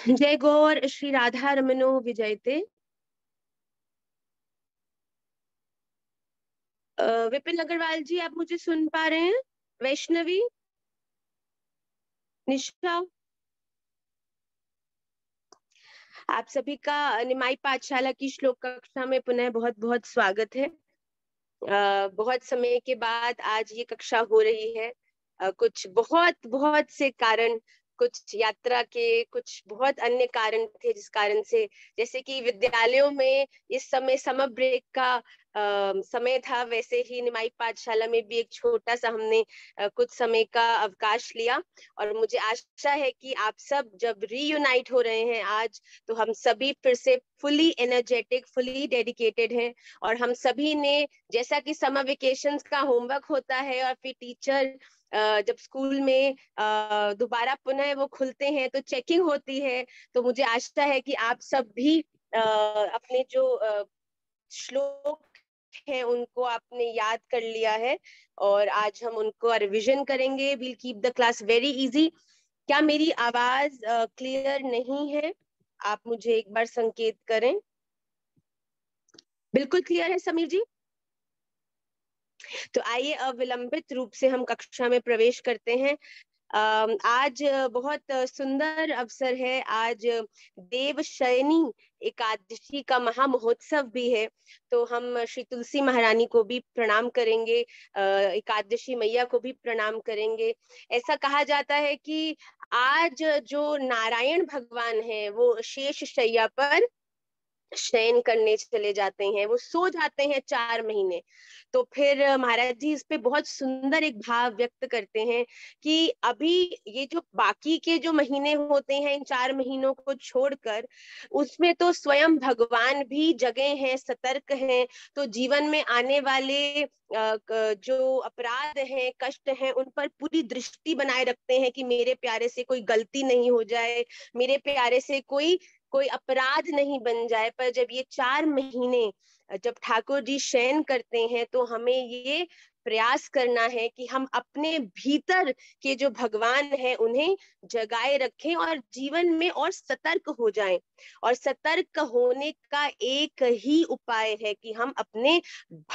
जय गौर श्री राधा रमनो विजयते। विपिन अग्रवाल जी, आप मुझे सुन पा रहे हैं? वैष्णवी, निशा, आप सभी का निमाई पाठशाला की श्लोक कक्षा में पुनः बहुत बहुत स्वागत है। बहुत समय के बाद आज ये कक्षा हो रही है। कुछ बहुत बहुत से कारण, कुछ यात्रा के, कुछ बहुत अन्य कारण थे जिस कारण से, जैसे कि विद्यालयों में इस समय समर ब्रेक का समय था, वैसे ही निमाई पाठशाला में भी एक छोटा सा हमने कुछ समय का अवकाश लिया। और मुझे आशा है कि आप सब जब रीयूनाइट हो रहे हैं आज, तो हम सभी फिर से फुली एनर्जेटिक, फुली डेडिकेटेड हैं। और हम सभी ने, जैसा कि समर वेकेशंस का होमवर्क होता है और फिर टीचर जब स्कूल में दोबारा पुनः वो खुलते हैं तो चेकिंग होती है, तो मुझे आशा है कि आप सब भी अपने जो श्लोक हैं उनको आपने याद कर लिया है और आज हम उनको रिविजन करेंगे। Will keep the class very easy. क्या मेरी आवाज क्लियर नहीं है? आप मुझे एक बार संकेत करें। बिल्कुल क्लियर है समीर जी? तो आइए अविलंबित रूप से हम कक्षा में प्रवेश करते हैं। आज बहुत सुंदर अवसर है। आज देवशयनी एकादशी का महा महोत्सव भी है, तो हम श्री तुलसी महारानी को भी प्रणाम करेंगे, एकादशी मैया को भी प्रणाम करेंगे। ऐसा कहा जाता है कि आज जो नारायण भगवान है वो शेष शैया पर शयन करने चले जाते हैं, वो सो जाते हैं 4 महीने। तो फिर महाराज जी इस पे बहुत सुंदर एक भाव व्यक्त करते हैं कि अभी ये जो बाकी के जो महीने होते हैं, इन 4 महीनों को छोड़कर, उसमें तो स्वयं भगवान भी जगे हैं, सतर्क हैं। तो जीवन में आने वाले जो अपराध हैं, कष्ट हैं, उन पर पूरी दृष्टि बनाए रखते हैं कि मेरे प्यारे से कोई गलती नहीं हो जाए, मेरे प्यारे से कोई कोई अपराध नहीं बन जाए। पर जब ये 4 महीने जब ठाकुर जी शयन करते हैं, तो हमें ये प्रयास करना है कि हम अपने भीतर के जो भगवान हैं उन्हें जगाए रखें और जीवन में और सतर्क हो जाएं। और सतर्क होने का एक ही उपाय है कि हम अपने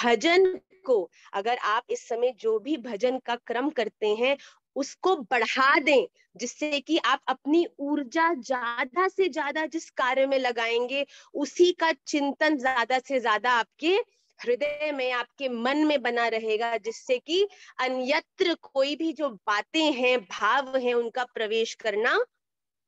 भजन को, अगर आप इस समय जो भी भजन का क्रम करते हैं उसको बढ़ा दें, जिससे कि आप अपनी ऊर्जा ज्यादा से ज्यादा जिस कार्य में लगाएंगे उसी का चिंतन ज्यादा से ज्यादा आपके हृदय में, आपके मन में बना रहेगा, जिससे कि अन्यत्र कोई भी जो बातें हैं, भाव हैं, उनका प्रवेश करना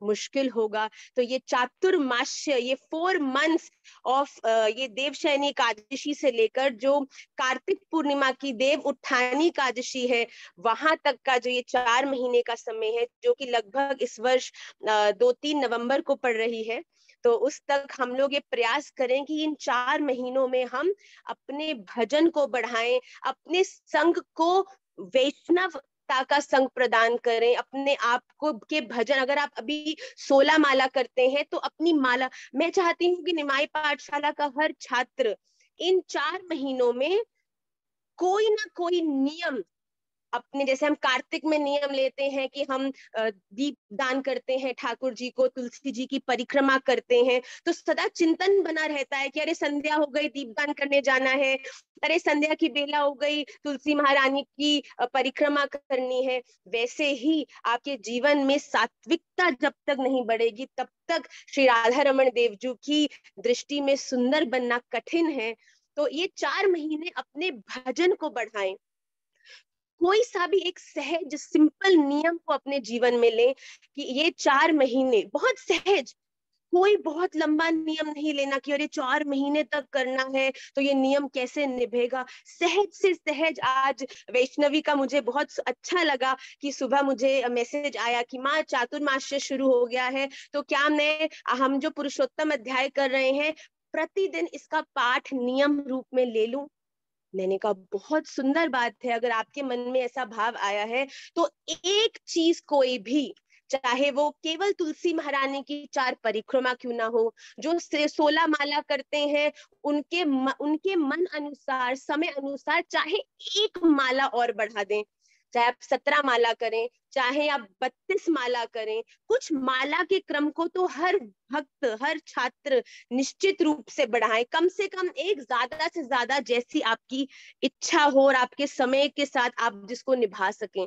मुश्किल होगा। तो ये चातुर्मास्य, ये 4 मंथ्स ऑफ ये देवशयनी एकादशी से लेकर जो कार्तिक पूर्णिमा की देव उत्थानी एकादशी है, वहां तक का जो ये 4 महीने का समय है, जो कि लगभग इस वर्ष 2-3 नवंबर को पड़ रही है, तो उस तक हम लोग ये प्रयास करें कि इन 4 महीनों में हम अपने भजन को बढ़ाएं, अपने संग को वैष्णव का संग प्रदान करें, अपने आप को के भजन। अगर आप अभी 16 माला करते हैं तो अपनी माला, मैं चाहती हूँ कि निमाई पाठशाला का हर छात्र इन 4 महीनों में कोई ना कोई नियम अपने, जैसे हम कार्तिक में नियम लेते हैं कि हम दीप दान करते हैं ठाकुर जी को, तुलसी जी की परिक्रमा करते हैं, तो सदा चिंतन बना रहता है कि अरे संध्या हो गई, दीपदान करने जाना है, अरे संध्या की बेला हो गई, तुलसी महारानी की परिक्रमा करनी है। वैसे ही आपके जीवन में सात्विकता जब तक नहीं बढ़ेगी, तब तक श्री राधा रमन देव जी की दृष्टि में सुंदर बनना कठिन है। तो ये 4 महीने अपने भजन को बढ़ाएं, कोई सा भी एक सहज सिंपल नियम को अपने जीवन में लें कि ये 4 महीने बहुत सहज, कोई बहुत लंबा नियम नहीं लेना कि अरे 4 महीने तक करना है तो ये नियम कैसे निभेगा। सहज से सहज। आज वैष्णवी का मुझे बहुत अच्छा लगा कि सुबह मुझे मैसेज आया कि माँ चातुर्मास्य शुरू हो गया है, तो क्या मैं, हम जो पुरुषोत्तम अध्याय कर रहे हैं, प्रतिदिन इसका पाठ नियम रूप में ले लूं। मैंने कहा बहुत सुंदर बात है, अगर आपके मन में ऐसा भाव आया है तो एक चीज कोई भी, चाहे वो केवल तुलसी महारानी की 4 परिक्रमा क्यों ना हो, जो 16 माला करते हैं उनके मन अनुसार, समय अनुसार चाहे एक माला और बढ़ा दें, चाहे आप 17 माला करें, चाहे आप 32 माला करें, कुछ माला के क्रम को तो हर भक्त, हर छात्र निश्चित रूप से बढ़ाएं, कम से कम एक, ज्यादा से ज्यादा जैसी आपकी इच्छा हो और आपके समय के साथ आप जिसको निभा सकें।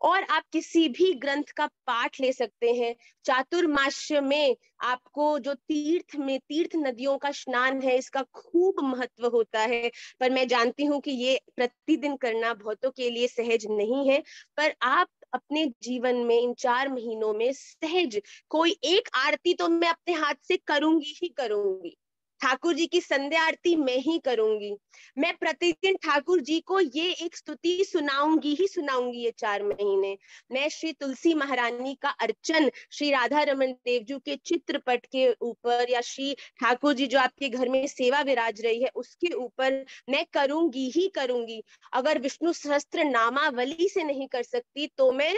और आप किसी भी ग्रंथ का पाठ ले सकते हैं। चातुर्मास्य में आपको जो तीर्थ नदियों का स्नान है, इसका खूब महत्व होता है। पर मैं जानती हूँ कि ये प्रतिदिन करना बहुतों के लिए सहज नहीं है, पर आप अपने जीवन में इन 4 महीनों में सहज कोई एक आरती तो मैं अपने हाथ से करूंगी ही करूंगी। ठाकुर जी की संध्या आरती मैं ही करूंगी। मैं प्रतिदिन ठाकुर जी को ये एक स्तुति सुनाऊंगी ही सुनाऊंगी ये 4 महीने। मैं श्री तुलसी महारानी का अर्चन श्री राधा रमन देव जी के चित्रपट के ऊपर, या श्री ठाकुर जी जो आपके घर में सेवा विराज रही है उसके ऊपर मैं करूंगी ही करूंगी। अगर विष्णु सहस्त्र नामावली से नहीं कर सकती तो मैं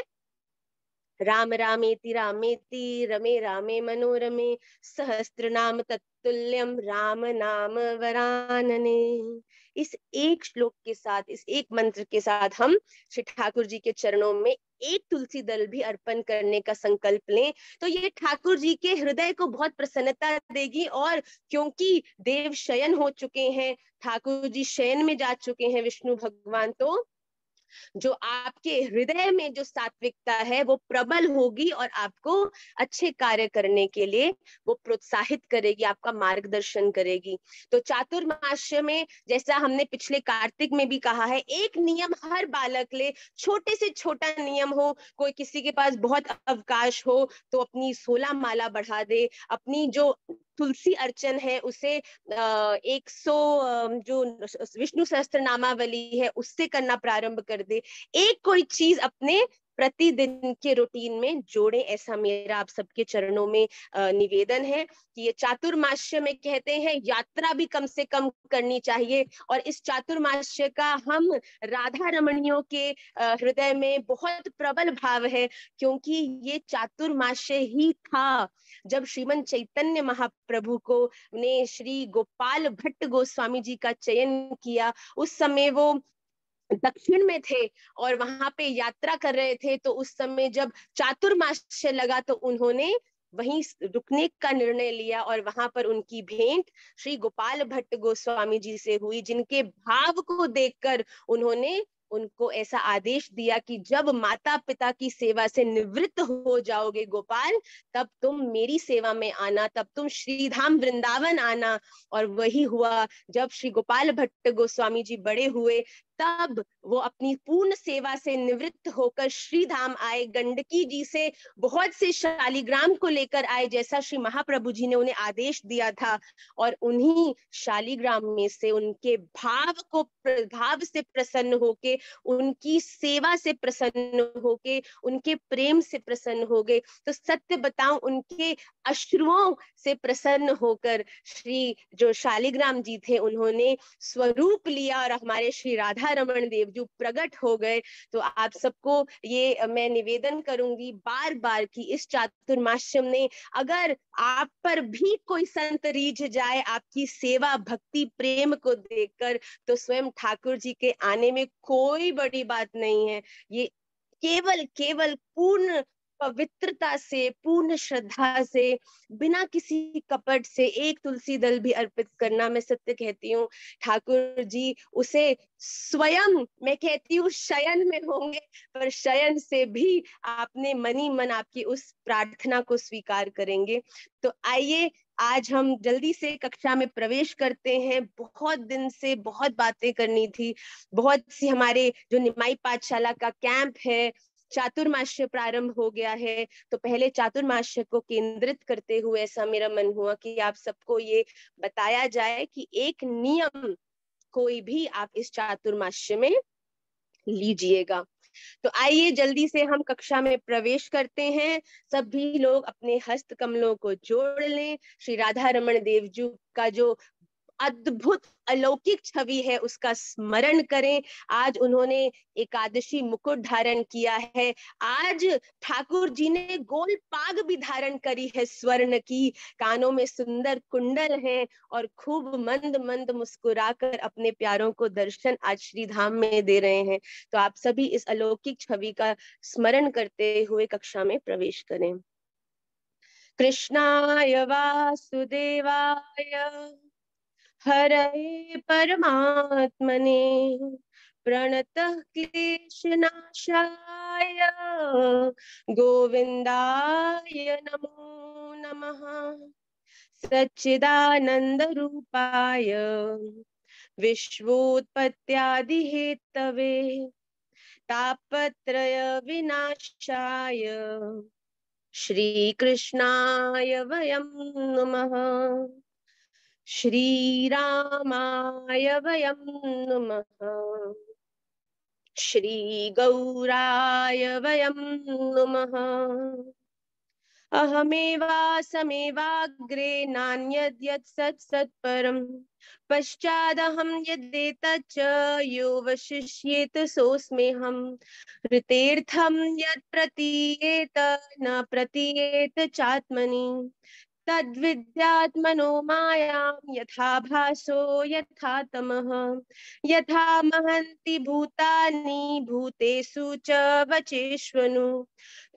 राम रामेति रमे रामे मनोरमे सहस्त्र नाम तत्तुल्यम राम नाम वरानने। इस एक श्लोक के साथ, इस एक मंत्र के साथ हम श्री ठाकुर जी के चरणों में एक तुलसी दल भी अर्पण करने का संकल्प लें, तो ये ठाकुर जी के हृदय को बहुत प्रसन्नता देगी। और क्योंकि देव शयन हो चुके हैं, ठाकुर जी शयन में जा चुके हैं विष्णु भगवान, तो जो आपके हृदय में जो सात्विकता है वो प्रबल होगी और आपको अच्छे कार्य करने के लिए वो प्रोत्साहित करेगी, आपका मार्गदर्शन करेगी। तो चातुर्मास्य में, जैसा हमने पिछले कार्तिक में भी कहा है, एक नियम हर बालक ले, छोटे से छोटा नियम हो। कोई किसी के पास बहुत अवकाश हो तो अपनी 16 माला बढ़ा दे, अपनी जो तुलसी अर्चन है उसे 100 जो विष्णु सहस्त्र नामावली है उससे करना प्रारंभ कर दे। एक कोई चीज अपने प्रतिदिन के रूटीन में जोड़े, ऐसा मेरा आप सबके चरणों में निवेदन है कि ये चातुर्मास्य में कहते हैं यात्रा भी कम से कम करनी चाहिए। और इस चातुर्मास्य का हम राधा रमणियों के हृदय में बहुत प्रबल भाव है, क्योंकि ये चातुर्मास्य ही था जब श्रीमन चैतन्य महाप्रभु को ने श्री गोपाल भट्ट गोस्वामी जी का चयन किया। उस समय वो दक्षिण में थे और वहां पे यात्रा कर रहे थे, तो उस समय जब चातुर्मास्य लगा तो उन्होंने वहीं रुकने का निर्णय लिया और वहां पर उनकी भेंट श्री गोपाल भट्ट गोस्वामी जी से हुई, जिनके भाव को देखकर उन्होंने उनको ऐसा आदेश दिया कि जब माता पिता की सेवा से निवृत्त हो जाओगे गोपाल, तब तुम मेरी सेवा में आना, तब तुम श्रीधाम वृंदावन आना। और वही हुआ, जब श्री गोपाल भट्ट गोस्वामी जी बड़े हुए तब वो अपनी पूर्ण सेवा से निवृत्त होकर श्रीधाम आए, गंडकी जी से बहुत से शालिग्राम को लेकर आए, जैसा श्री महाप्रभु जी ने उन्हें आदेश दिया था। और उन्हीं शालिग्राम में से उनके भाव से प्रसन्न होके, उनकी सेवा से प्रसन्न होके, उनके प्रेम से प्रसन्न हो गए। तो सत्य बताऊं, उनके अश्रुओं से प्रसन्न होकर श्री जो शालिग्राम जी थे उन्होंने स्वरूप लिया और हमारे श्री राधा रमन देव जो प्रकट हो गए। तो आप सबको ये मैं निवेदन करूंगी बार बार कि इस चातुर्मास्य में अगर आप पर भी कोई संत रीझ जाए आपकी सेवा भक्ति प्रेम को देखकर, तो स्वयं ठाकुर जी के आने में कोई बड़ी बात नहीं है। ये केवल पूर्ण पवित्रता से, पूर्ण श्रद्धा से, बिना किसी कपट से एक तुलसी दल भी अर्पित करना, मैं सत्य कहती हूँ ठाकुर जी उसे स्वयं, मैं कहती हूँ शयन में होंगे, पर शयन से भी आपने मनी मन आपकी उस प्रार्थना को स्वीकार करेंगे। तो आइए आज हम जल्दी से कक्षा में प्रवेश करते हैं। बहुत दिन से बहुत बातें करनी थी, बहुत सी हमारे जो निमाई पाठशाला का कैंप है, चातुर्मास्य प्रारंभ हो गया है, तो पहले चातुर्मास्य को केंद्रित करते हुए ऐसा मेरा मन हुआ कि आप सबको ये बताया जाए कि एक नियम कोई भी आप इस चातुर्मास्य में लीजिएगा। तो आइए जल्दी से हम कक्षा में प्रवेश करते हैं। सभी लोग अपने हस्त कमलों को जोड़ लें। श्री राधा रमन देव जी का जो अद्भुत अलौकिक छवि है उसका स्मरण करें। आज उन्होंने एकादशी मुकुट धारण किया है। आज ठाकुर जी ने गोल पाग भी धारण करी है स्वर्ण की, कानों में सुंदर कुंडल है और खूब मंद मंद मुस्कुराकर अपने प्यारों को दर्शन आज श्री धाम में दे रहे हैं। तो आप सभी इस अलौकिक छवि का स्मरण करते हुए कक्षा में प्रवेश करें। कृष्णाय वासुदेवाय हरये परमात्मने प्रणतः क्लेशनाशाय गोविन्दाय नमो नमः। सच्चिदानंद रूपाय विश्वोत्पत्त्यादिहेतवे तापत्रय विनाशाय श्रीकृष्णाय वयं नमः। श्रीरामाय वयं नमः। श्रीगौराय वयं नमः। अहमेवासमेवाग्रे नान्यद्यत् सत्सत्परम् पश्चादहं यद्देतच्च यो वशिष्येत सोऽस्म्यहम्। ऋतेऽर्थं यत् प्रतीयेत न प्रतीयेत चात्मनि तद्विद्यात्मनो मायां यथा भासो यथा तमः। यथा महन्ति भूतानि भूतेषु च वचेष्वनु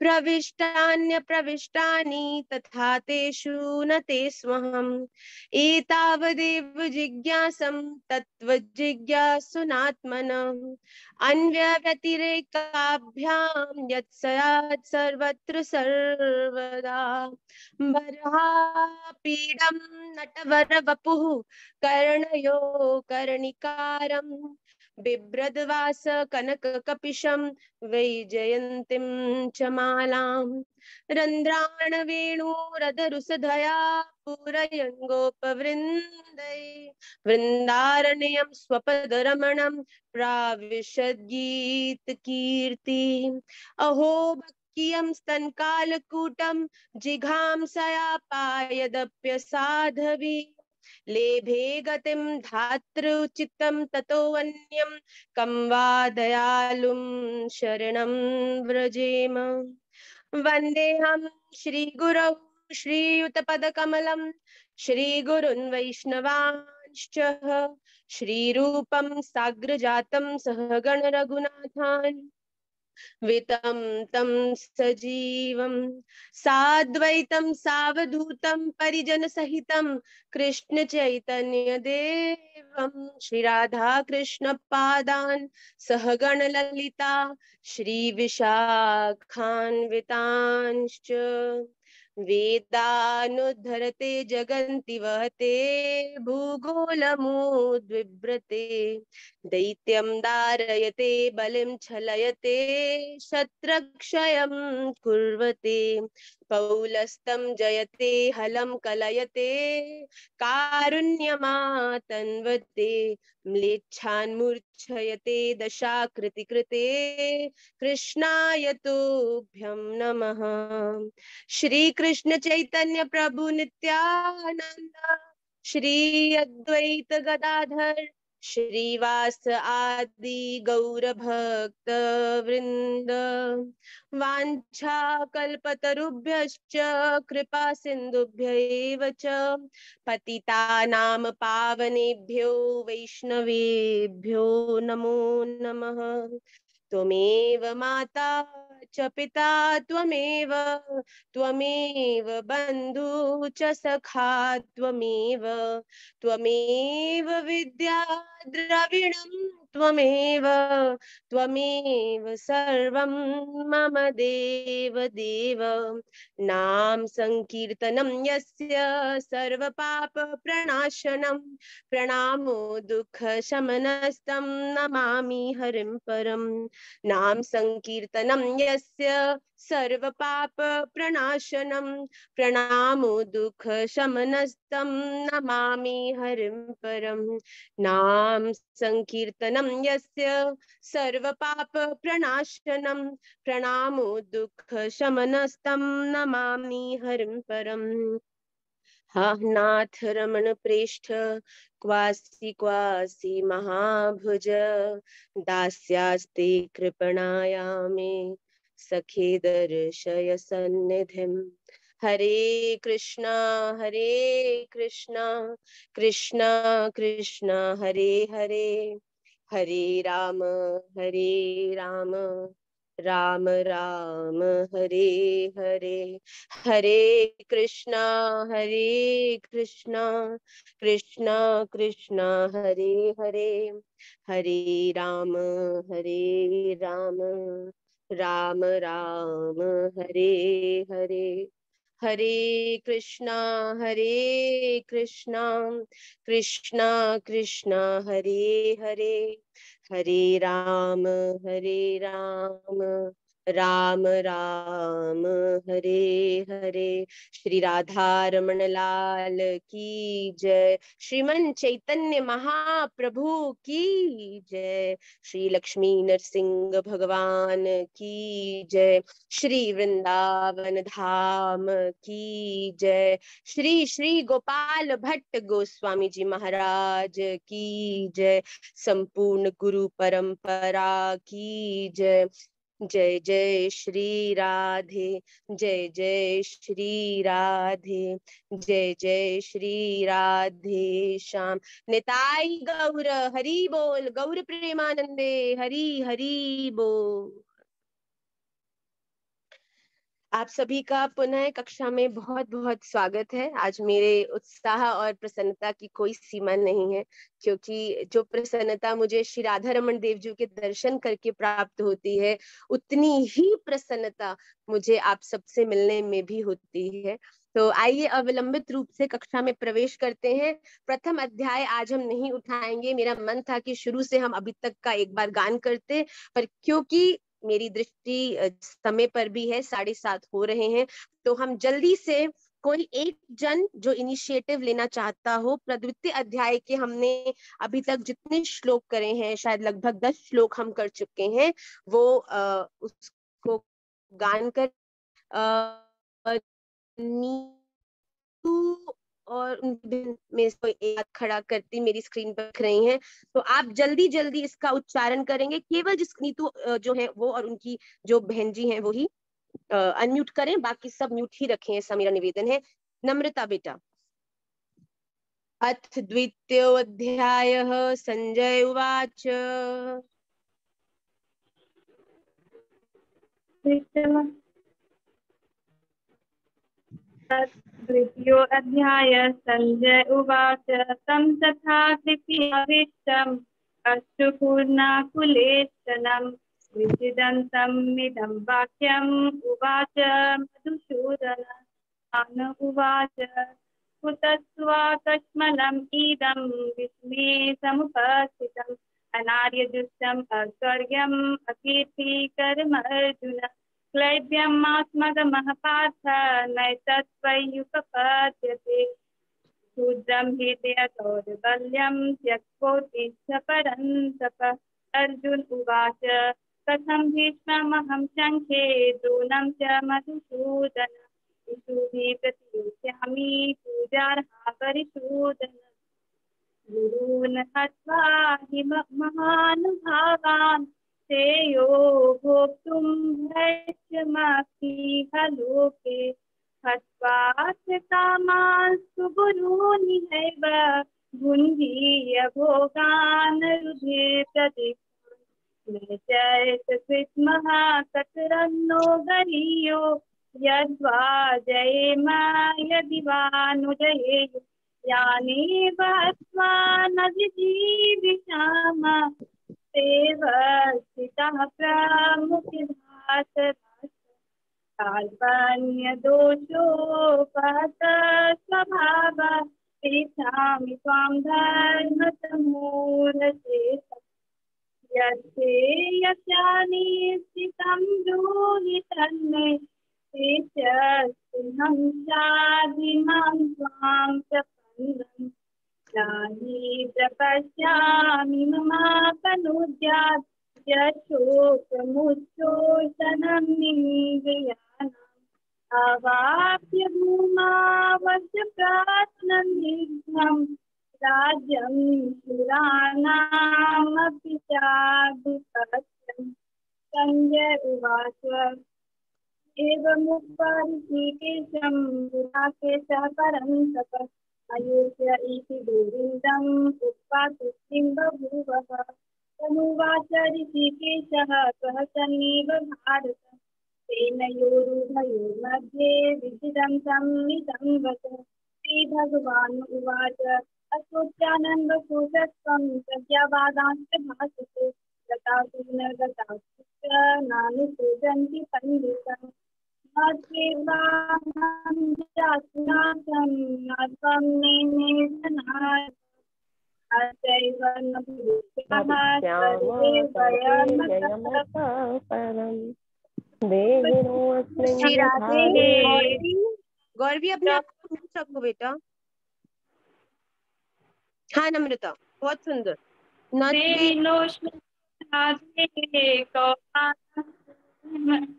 प्रविष्टान्यप्रविष्टानि तथा तेषु न तेष्वहम्। एतावदेव जिज्ञासं तत्त्वजिज्ञासुनात्मनः अन्यव्यतिरेकाभ्यां यत् स्यात् सर्वत्र सर्वदा। बर्हापीडं नटवरवपुः कर्णयो कर्णिकारं बिभ्रद्वास कनककपिशं वैजयन्तीं च मालां रन्ध्राणवेणुरधरुसधया पूरयन् गोपवृन्दै वृन्दारण्यं स्वपदरमणं प्राविशद्गीतकीर्ति। अहो कियं स्तनकालकूटं जिघांसयापायदप्यसाधवि लेभे गतिं धातृचित्तं ततोऽन्यं कं वा दयालुं शरणं व्रजेम। वन्देऽहं श्रीगुरौ श्रीयुतपदकमलं श्रीगुरुन् वैष्णवांश्च श्रीरूपं साग्रजातं सहगण रघुनाथान् वितं तं सजीवं साद्वैतं सावधूतं परिजन सहितं कृष्ण चैतन्य देवं श्री राधा कृष्ण पादान् सहगण ललिता श्री विशाखान्वितांश्च वेदानुद्धरते जगन्ति वहते भूगोलमुद्विव्रते दैत्यं दारयते बलिं छलयते शत्रक्षयं कुर्वते पौलस्तं जयते हलं कलयते कारुण्यमातन्वते म्लेच्छान् मूर्छयते दशाकृतिकृते कृष्णाय तुभ्यं नमः। श्री कृष्ण चैतन्य प्रभु नित्यानंद श्री अद्वैत गदाधर श्रीवास आदि गौर भक्त वृंद वांछा कल्पतरुभ्यश्च कृपा सिंधुभ्यैव च पतितानां पावनेभ्यो वैष्णवेभ्यो नमो नमः। त्वमेव माता च पिता त्वमेव त्वमेव बन्धु च सखा त्वमेव त्वमेव विद्या द्रविणं त्वमेव त्वमेव सर्वं मम देव देव। नाम संकीर्तनं यस्य सर्वपाप प्रणाशनं प्रणामो दुःख शमनस्तं नमामि हरिं परम्। नाम संकीर्तनं यस्य सर्वपाप प्रणाशनं प्रणामो दुःख शमनस्तं नमामि हरिं परम्। नाम संकीर्तनं यस्य सर्वपाप प्रणाशनं प्रणामो दुःख शमनस्तं नमामि हरिं परम्। हा नाथ रमण प्रेष्ठ क्वासी क्वासी महाभुज दास्यास्ते कृपणाया मे सखे दर्शय सन्निधिम। हरे कृष्णा कृष्णा कृष्णा हरे हरे, हरे राम राम राम राम हरे हरे, हरे कृष्णा कृष्णा कृष्णा हरे हरे, हरे राम राम राम हरे हरे, हरे कृष्णा कृष्णा कृष्णा हरे हरे, हरे राम राम राम हरे हरे। श्री राधा रमण लाल की जय, श्रीमन चैतन्य महाप्रभु की जय, श्री लक्ष्मी नरसिंह भगवान की जय, श्री वृंदावन धाम की जय, श्री श्री गोपाल भट्ट गोस्वामी जी महाराज की जय, संपूर्ण गुरु परंपरा की जय। जय जय श्री राधे, जय जय श्री राधे, जय जय श्री राधे श्याम। निताई गौर हरि बोल, गौर प्रेमानंदे हरि हरि बोल। आप सभी का पुनः कक्षा में बहुत बहुत स्वागत है। आज मेरे उत्साह और प्रसन्नता की कोई सीमा नहीं है, क्योंकि जो प्रसन्नता मुझे श्री राधा रमन देव जी के दर्शन करके प्राप्त होती है, उतनी ही प्रसन्नता मुझे आप सबसे मिलने में भी होती है। तो आइए अविलंबित रूप से कक्षा में प्रवेश करते हैं। प्रथम अध्याय आज हम नहीं उठाएंगे। मेरा मन था कि शुरू से हम अभी तक का एक बार गान करते, पर क्योंकि मेरी दृष्टि समय पर भी है, 7:30 हो रहे हैं, तो हम जल्दी से कोई एक जन जो इनिशिएटिव लेना चाहता हो, प्रद्वितीय अध्याय के हमने अभी तक जितने श्लोक करे हैं, शायद लगभग 10 श्लोक हम कर चुके हैं, वो उसको गान कर नीतू और में से एक खड़ा करती मेरी स्क्रीन पर दिख रही हैं, तो आप जल्दी जल्दी इसका उच्चारण करेंगे। केवल जिस नीतू जो है वो और उनकी जो बहन जी हैं वो ही अनम्यूट करें, बाकी सब म्यूट ही रखें, ऐसा मेरा निवेदन है। नम्रता बेटा। अथ द्वितीयोऽध्यायः संजय उवाच। तृतीयोऽध्याय संजय उवाच तं तथा कृपयाभीष्टम् अश्रुपूर्णाकुलेक्षणम् विषिदन्तमिदं वाक्यम् उवाच मधुसूदन उवाच कुतस्त्वाकश्मलम् इदं विस्मे समुपस्थितम् अनार्यजुष्टम् अस्वर्ग्यम् अकीर्तिकरमर्जुन क्लैब्यमास्मगमः पार्थ नैतत्त्वय्युपपद्यते शूद्रं हि दौर्बल्यं त्यक्तोत्तिष्ठ परन्तप। अर्जुन उवाच कथं भीष्ममहं शङ्खे द्रोणं च मधुसूदन इषुभिः प्रतियोत्स्यामि पूजार्हा परिशोदन। गुरून् हत्वा हि महानुभावान् श्रेयो भोक्तुं भैक्षमपीह लोके हत्वास्य कामांस्तु गुरूनिहैव भुञ्जीय भोगान् रुधिप्रदिक्षान् न चैतकृत्मः कतरन्नो गरीयो यद्वा जयेम यदि वा नुजयेयुः यानेव हत्वा न जिजीविषाम तेव स्थितः प्रमुखिभास कार्पण्यदोषोपहत स्वभावः पृच्छामि त्वां धर्मसम्मूढचेतः यत्ते यस्यानि स्थितं ब्रूहि तन्मे तेजस्विनं शाधिमां त्वां प्रपन्नम् नाहि प्रपश्यामि ममापनुद्यात् यशोकमुच्छोषणम् इन्द्रियाणाम् अवाप्य भूमावस्य प्रार्थननिघ्नं राज्यं सुराणामपि चाधिपत्यम्। संजय उवाच एवमुक्त्वा ऋषिकेशं गुडाकेशः परन्तप अयोध्य इति गोविन्दम् उक्त्वा तुष्टिं बभूवः। तमुवाच ऋषिकेशः सहसन्निव भारत सेनयोरुभयोर्मध्ये विचित्रं सम्मितं वच। श्रीभगवान् उवाच अशोच्यानन्दशोचस्त्वं प्रज्ञावादांश्च भाषसे गतासु न गतासु च नानुशोचन्ति पण्डितम्। अद्येवाहं जातुनाथं न त्वं नेमे जनार्दन। अचैव न भविष्यामः सर्वे वयमतः परम्। श्री राधे। गौरवी अपने आप को म्यूट रखो बेटा। हाँ नम्रता, बहुत सुंदर।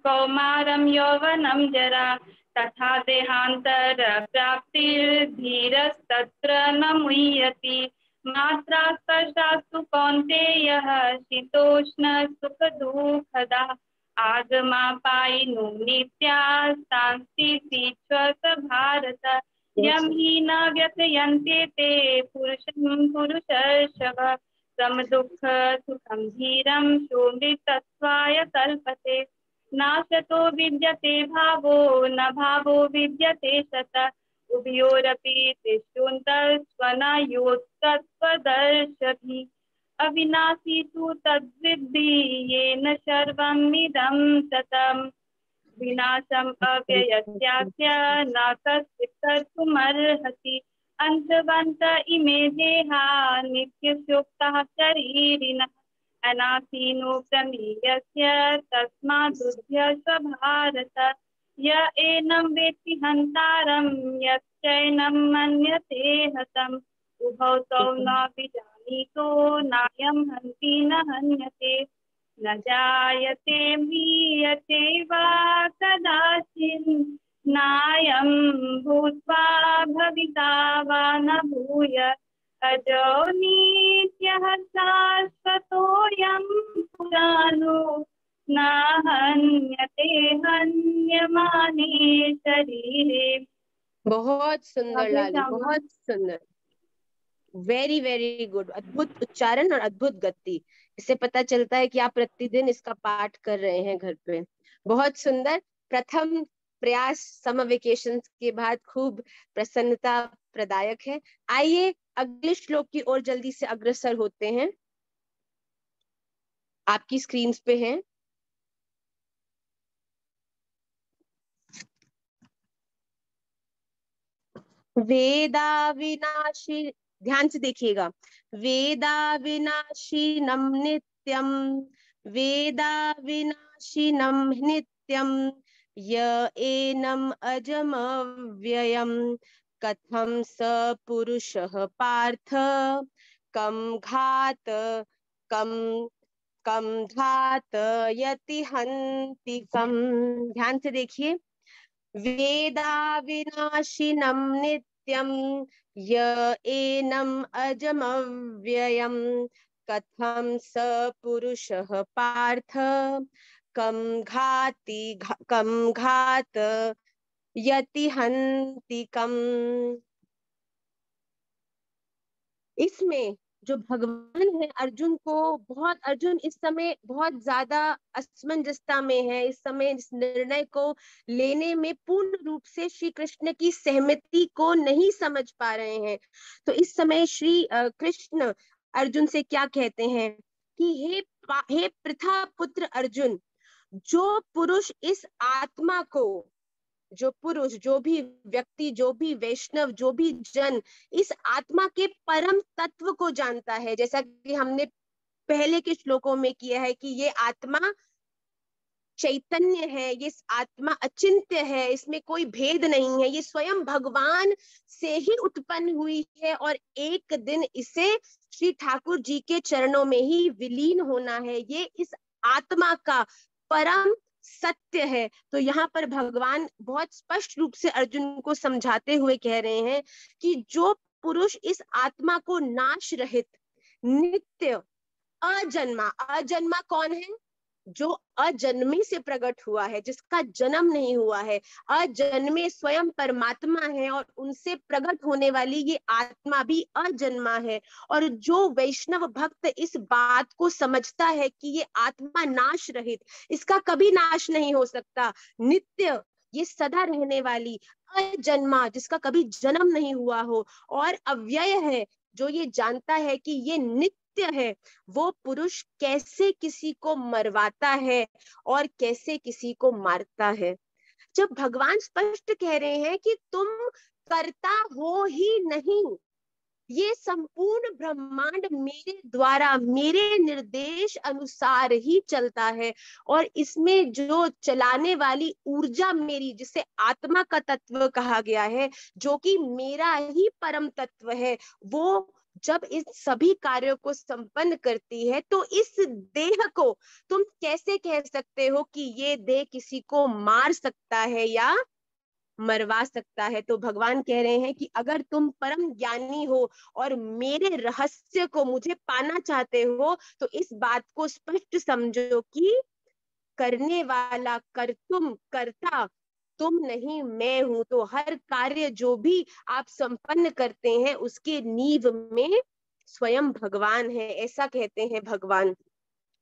कौमारं यौवनं जरा तथा देहान्तर प्राप्तिर्धीरस्तत्र न मुह्यति। मात्रा स्पर्शास्तु कौन्तेयः शीतोष्ण सुख दुःखदा आगमापायिनो नित्या सांस्थितिष्वत भारत। यं हि न व्यथयन्ते ते पुरुषर्षभ समदुःख सुखं धीरं शोभितत्वाय कल्पते। नाशतो विद्यते भावो न भावो विद्यते सत उभयोरपि तिष्ठन्तस्वनयोस्तत्त्वदर्शभिः। अविनाशी तु तद्विद्धि येन सर्वमिदं ततम्। विनाशम् अव्ययस्यास्य न कश्चित् कर्तुमर्हति। अन्तवन्त इमे देहा नित्यस्योक्ताः शरीरिणः अनासीनो प्रमेयस्य तस्मादुभ्यस्व भारत। य एनं वेत्ति हन्तारं यश्चैनं मन्यते हतम् उभौ तौ न विजानीतो नायं हन्ति न हन्यते। न जायते म्रियते वा कदाचित् नायं भूत्वा भविता वा न भूय अजो नित्यः शाश्वतोऽयं पुराणो न हन्यते हन्यमाने शरीरे। बहुत सुंदर लाली, बहुत सुंदर। Very very good. अद्भुत उच्चारण और अद्भुत गति। इससे पता चलता है कि आप प्रतिदिन इसका पाठ कर रहे हैं घर पे। बहुत सुंदर। प्रथम प्रयास समर वेकेशन के बाद खूब प्रसन्नता प्रदायक है। आइए अगले श्लोक की ओर जल्दी से अग्रसर होते हैं। आपकी स्क्रीन पे हैं। वेदा विनाशी, ध्यान से देखिएगा। वेदा विनाशिनम नित्यम, वेदा विनाशिनम नित्यम य एनम अजमव्ययम् कथं स पुरुषः पार्थ कम घातयति हन्तिकम्। ध्यान से देखिए। वेदा विनाशिनम नित्यम य एनम अजमव्ययम् कथं स पुरुषः पार्थ कम घातयति हन्तिकम्। इसमें जो भगवान है अर्जुन इस समय बहुत ज्यादा असमंजसता में है। इस समय इस निर्णय को लेने में पूर्ण रूप से श्री कृष्ण की सहमति को नहीं समझ पा रहे हैं। तो इस समय श्री कृष्ण अर्जुन से क्या कहते हैं कि हे पृथा पुत्र अर्जुन, जो पुरुष इस आत्मा को, जो पुरुष, जो भी व्यक्ति, जो भी वैष्णव, जो भी जन इस आत्मा के परम तत्व को जानता है, जैसा कि हमने पहले के श्लोकों में किया है कि ये आत्मा चैतन्य है, ये आत्मा अचिंत्य है, इसमें कोई भेद नहीं है, ये स्वयं भगवान से ही उत्पन्न हुई है और एक दिन इसे श्री ठाकुर जी के चरणों में ही विलीन होना है। ये इस आत्मा का परम सत्य है। तो यहाँ पर भगवान बहुत स्पष्ट रूप से अर्जुन को समझाते हुए कह रहे हैं कि जो पुरुष इस आत्मा को नाश रहित, नित्य, अजन्मा, अजन्मा कौन है? जो अजन्मे से प्रकट हुआ है, जिसका जन्म नहीं हुआ है, अजन्मे स्वयं परमात्मा है और उनसे प्रकट होने वाली ये आत्मा भी अजन्मा है। और जो वैष्णव भक्त इस बात को समझता है कि ये आत्मा नाश रहित, इसका कभी नाश नहीं हो सकता, नित्य, ये सदा रहने वाली, अजन्मा, जिसका कभी जन्म नहीं हुआ हो, और अव्यय है, जो ये जानता है कि ये नित्य है, वो पुरुष कैसे किसी को मरवाता है और कैसे किसी को मारता है। जब भगवान स्पष्ट कह रहे हैं कि तुम करता हो ही नहीं, ये संपूर्ण ब्रह्मांड मेरे द्वारा, मेरे निर्देश अनुसार ही चलता है, और इसमें जो चलाने वाली ऊर्जा मेरी, जिसे आत्मा का तत्व कहा गया है, जो कि मेरा ही परम तत्व है, वो जब इस सभी कार्यों को संपन्न करती है, तो इस देह को तुम कैसे कह सकते हो कि ये देह किसी को मार सकता है या मरवा सकता है? तो भगवान कह रहे हैं कि अगर तुम परम ज्ञानी हो और मेरे रहस्य को, मुझे पाना चाहते हो, तो इस बात को स्पष्ट समझो कि करने वाला, करता तुम नहीं, मैं हूं। तो हर कार्य जो भी आप संपन्न करते हैं, उसके नींव में स्वयं भगवान है, ऐसा कहते हैं भगवान।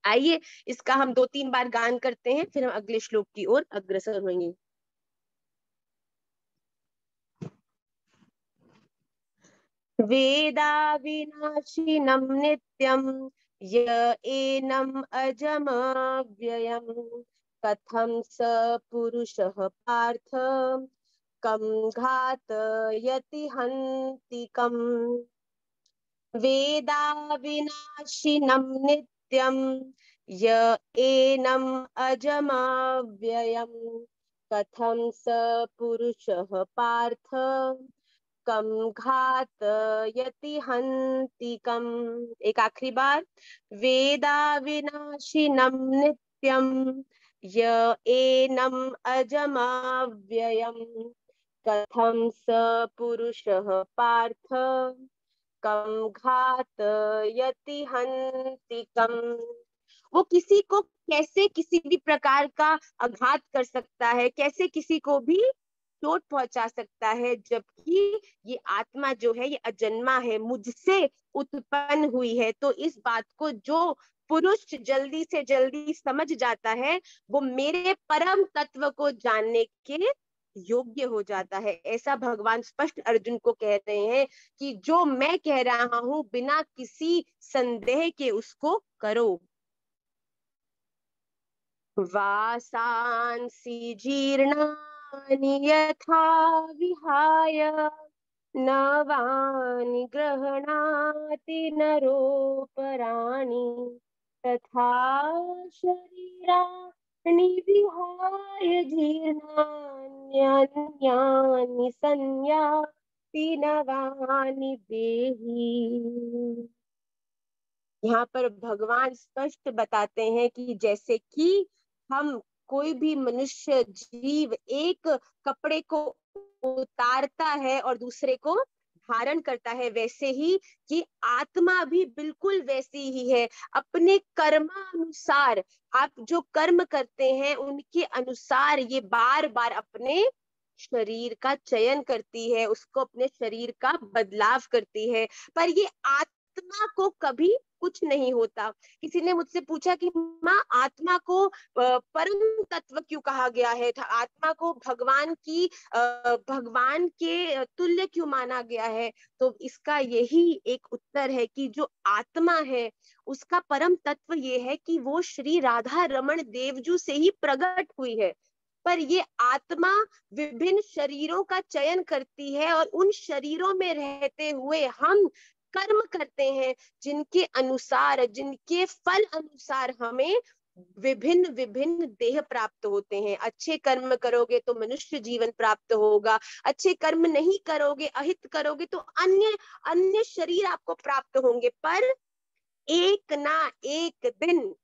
आइए इसका हम 2-3 बार गान करते हैं, फिर हम अगले श्लोक की ओर अग्रसर होंगे। वेदा विनाशिनं नित्यं य एनम् अजमव्ययम् कथं स पुरुषः पार्थ कं घातयति हन्तिकम्। वेदा विनाशिनं नित्यं य एनम् अजमव्ययम् कथं स पुरुषः पार्थ कम घातयति हन्तिकम्। एक आखिरी बार, वेदा विनाशिनं नित्यं य एनम् अजमव्ययम् कथं स पुरुषः पार्थ कम घातयति हन्तिकम्। वो किसी को कैसे किसी भी प्रकार का आघात कर सकता है, कैसे किसी को भी चोट पहुंचा सकता है, जबकि ये आत्मा जो है, ये अजन्मा है, मुझसे उत्पन्न हुई है। तो इस बात को जो पुरुष जल्दी से जल्दी समझ जाता है, वो मेरे परम तत्व को जानने के योग्य हो जाता है। ऐसा भगवान स्पष्ट अर्जुन को कह रहे हैं कि जो मैं कह रहा हूं, बिना किसी संदेह के उसको करो। वासांसि जीर्णानि यथा विहाय नवानि गृह्णाति नरोपराणि तथा शरीराणि विहाय जीर्णान्यान्यानि संयाति नवानि देहि। यहाँ पर भगवान स्पष्ट बताते हैं कि जैसे कि हम, कोई भी मनुष्य जीव एक कपड़े को उतारता है और दूसरे को धारण करता है, वैसे ही ये आत्मा भी बिल्कुल वैसी ही है। अपने कर्मानुसार, आप जो कर्म करते हैं उनके अनुसार ये बार बार अपने शरीर का चयन करती है, उसको अपने शरीर का बदलाव करती है। पर ये आत्मा को कभी कुछ नहीं होता। किसी ने मुझसे पूछा कि माँ, आत्मा को परम तत्व क्यों कहा गया है, आत्मा को भगवान के तुल्य क्यों माना गया है? तो इसका यही एक उत्तर है कि जो आत्मा है, उसका परम तत्व ये है कि वो श्री राधा रमण देवजू से ही प्रकट हुई है। पर ये आत्मा विभिन्न शरीरों का चयन करती है, और उन शरीरों में रहते हुए हम कर्म करते हैं, जिनके अनुसार, जिनके फल अनुसार हमें विभिन्न विभिन्न देह प्राप्त होते हैं। अच्छे कर्म करोगे तो मनुष्य जीवन प्राप्त होगा, अच्छे कर्म नहीं करोगे, अहित करोगे तो अन्य अन्य शरीर आपको प्राप्त होंगे। पर एक ना एक दिन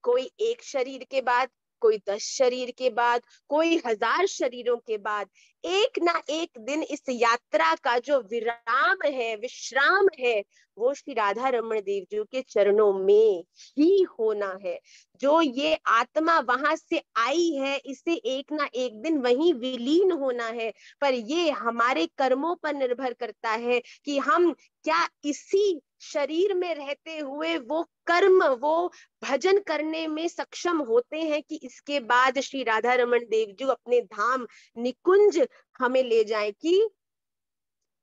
कोई एक शरीर के बाद कोई 10 शरीर के बाद, कोई 1000 शरीरों के बाद, एक ना एक दिन इस यात्रा का जो विराम है, विश्राम है, वो श्री राधा रमण देव जी के चरणों में ही होना है। जो ये आत्मा वहां से आई है, इसे एक ना एक दिन वहीं विलीन होना है। पर ये हमारे कर्मों पर निर्भर करता है कि हम क्या इसी शरीर में रहते हुए वो कर्म, वो भजन करने में सक्षम होते हैं कि इसके बाद श्री राधा रमण देव जी अपने धाम निकुंज हमें ले जाए, कि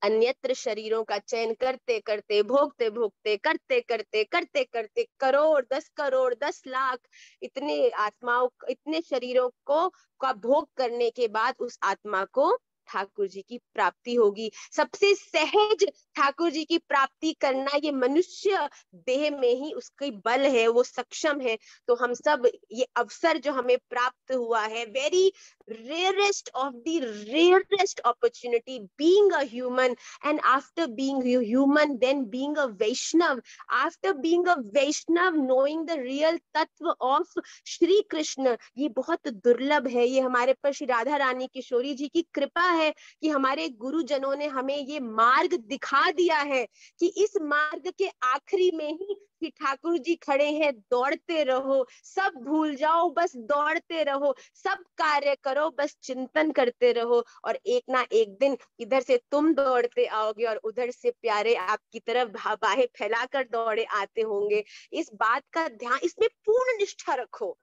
अन्यत्र शरीरों का चयन करते करते, भोगते भोगते, करते करते, करते करते, करोड़, 10 करोड़, 10 लाख इतने आत्माओं, इतने शरीरों को का भोग करने के बाद उस आत्मा को ठाकुर जी की प्राप्ति होगी। सबसे सहज ठाकुर जी की प्राप्ति करना ये मनुष्य देह में ही उसकी बल है, वो सक्षम है। तो हम सब ये अवसर जो हमें प्राप्त हुआ है, very rarest of the rarest opportunity, being a human, and after being human, then being a Vaishnav, after being a Vaishnav, knowing the real तत्व of श्री कृष्ण, ये बहुत दुर्लभ है। ये हमारे पर श्री राधा रानी किशोरी जी की कृपा है कि हमारे गुरुजनों ने हमें ये मार्ग दिखा दिया है कि इस मार्ग के आखिरी में ही कि ठाकुर जी खड़े हैं, दौड़ते रहो, सब भूल जाओ, बस दौड़ते रहो, सब कार्य करो, बस चिंतन करते रहो, और एक ना एक दिन इधर से तुम दौड़ते आओगे और उधर से प्यारे आपकी तरफ बाहें फैलाकर दौड़े आते होंगे। इस बात का ध्यान, इसमें पूर्ण निष्ठा रखो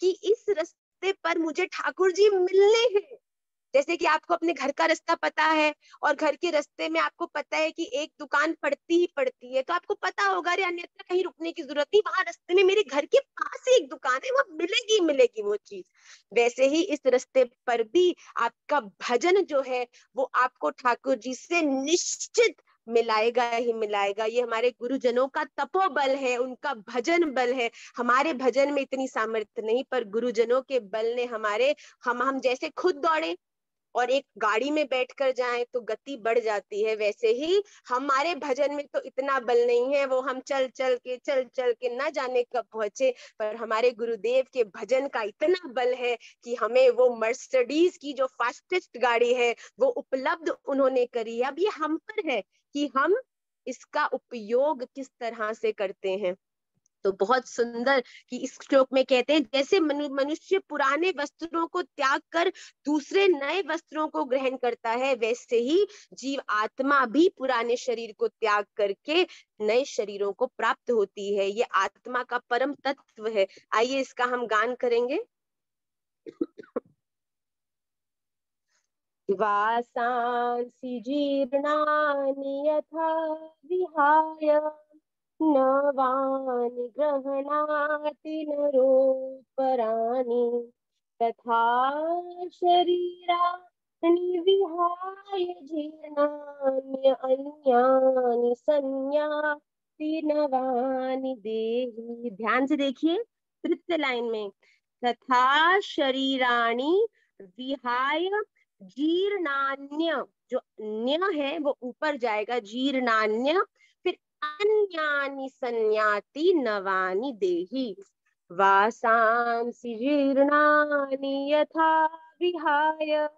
कि इस रास्ते पर मुझे ठाकुर जी मिलने हैं। जैसे कि आपको अपने घर का रास्ता पता है और घर के रास्ते में आपको पता है कि एक दुकान पड़ती ही पड़ती है, तो आपको पता होगा अरे अन्यथा कहीं रुकने की जरूरत नहीं, वहां रास्ते में मेरे घर के पास ही एक दुकान है, वहां मिलेगी मिलेगी वो चीज। वैसे ही इस रास्ते पर भी आपका भजन जो है वो आपको ठाकुर जी से निश्चित मिलाएगा ही मिलाएगा। ये हमारे गुरुजनों का तपोबल है, उनका भजन बल है। हमारे भजन में इतनी सामर्थ्य नहीं, पर गुरुजनों के बल ने हमारे, हम जैसे खुद दौड़े और एक गाड़ी में बैठकर जाएं तो गति बढ़ जाती है, वैसे ही हमारे भजन में तो इतना बल नहीं है, वो हम चल चल के ना जाने कब पहुंचे। पर हमारे गुरुदेव के भजन का इतना बल है कि हमें वो मर्सिडीज की जो फास्टेस्ट गाड़ी है वो उपलब्ध उन्होंने करी है। अब ये हम पर है कि हम इसका उपयोग किस तरह से करते हैं। तो बहुत सुंदर कि इस श्लोक में कहते हैं जैसे मनुष्य पुराने वस्त्रों को त्याग कर दूसरे नए वस्त्रों को ग्रहण करता है, वैसे ही जीव आत्मा भी पुराने शरीर को त्याग करके नए शरीरों को प्राप्त होती है। ये आत्मा का परम तत्व है। आइए इसका हम गान करेंगे। वासांसि जीर्णानि यथा विहाय नवानि गृह्णाति नरोपराणि तथा शरीराणि विहाय जीर्णान्यन्यानि संयाति नवानि देहि। ध्यान से देखिए तृतीय लाइन में, तथा शरीराणि विहाय जीर्णान्य, जो न्य है वो ऊपर जाएगा, जीर्णान्य, फिर अन्यानि संयाति नवानि देहि। वासांसि जीर्णानि यथा विहाय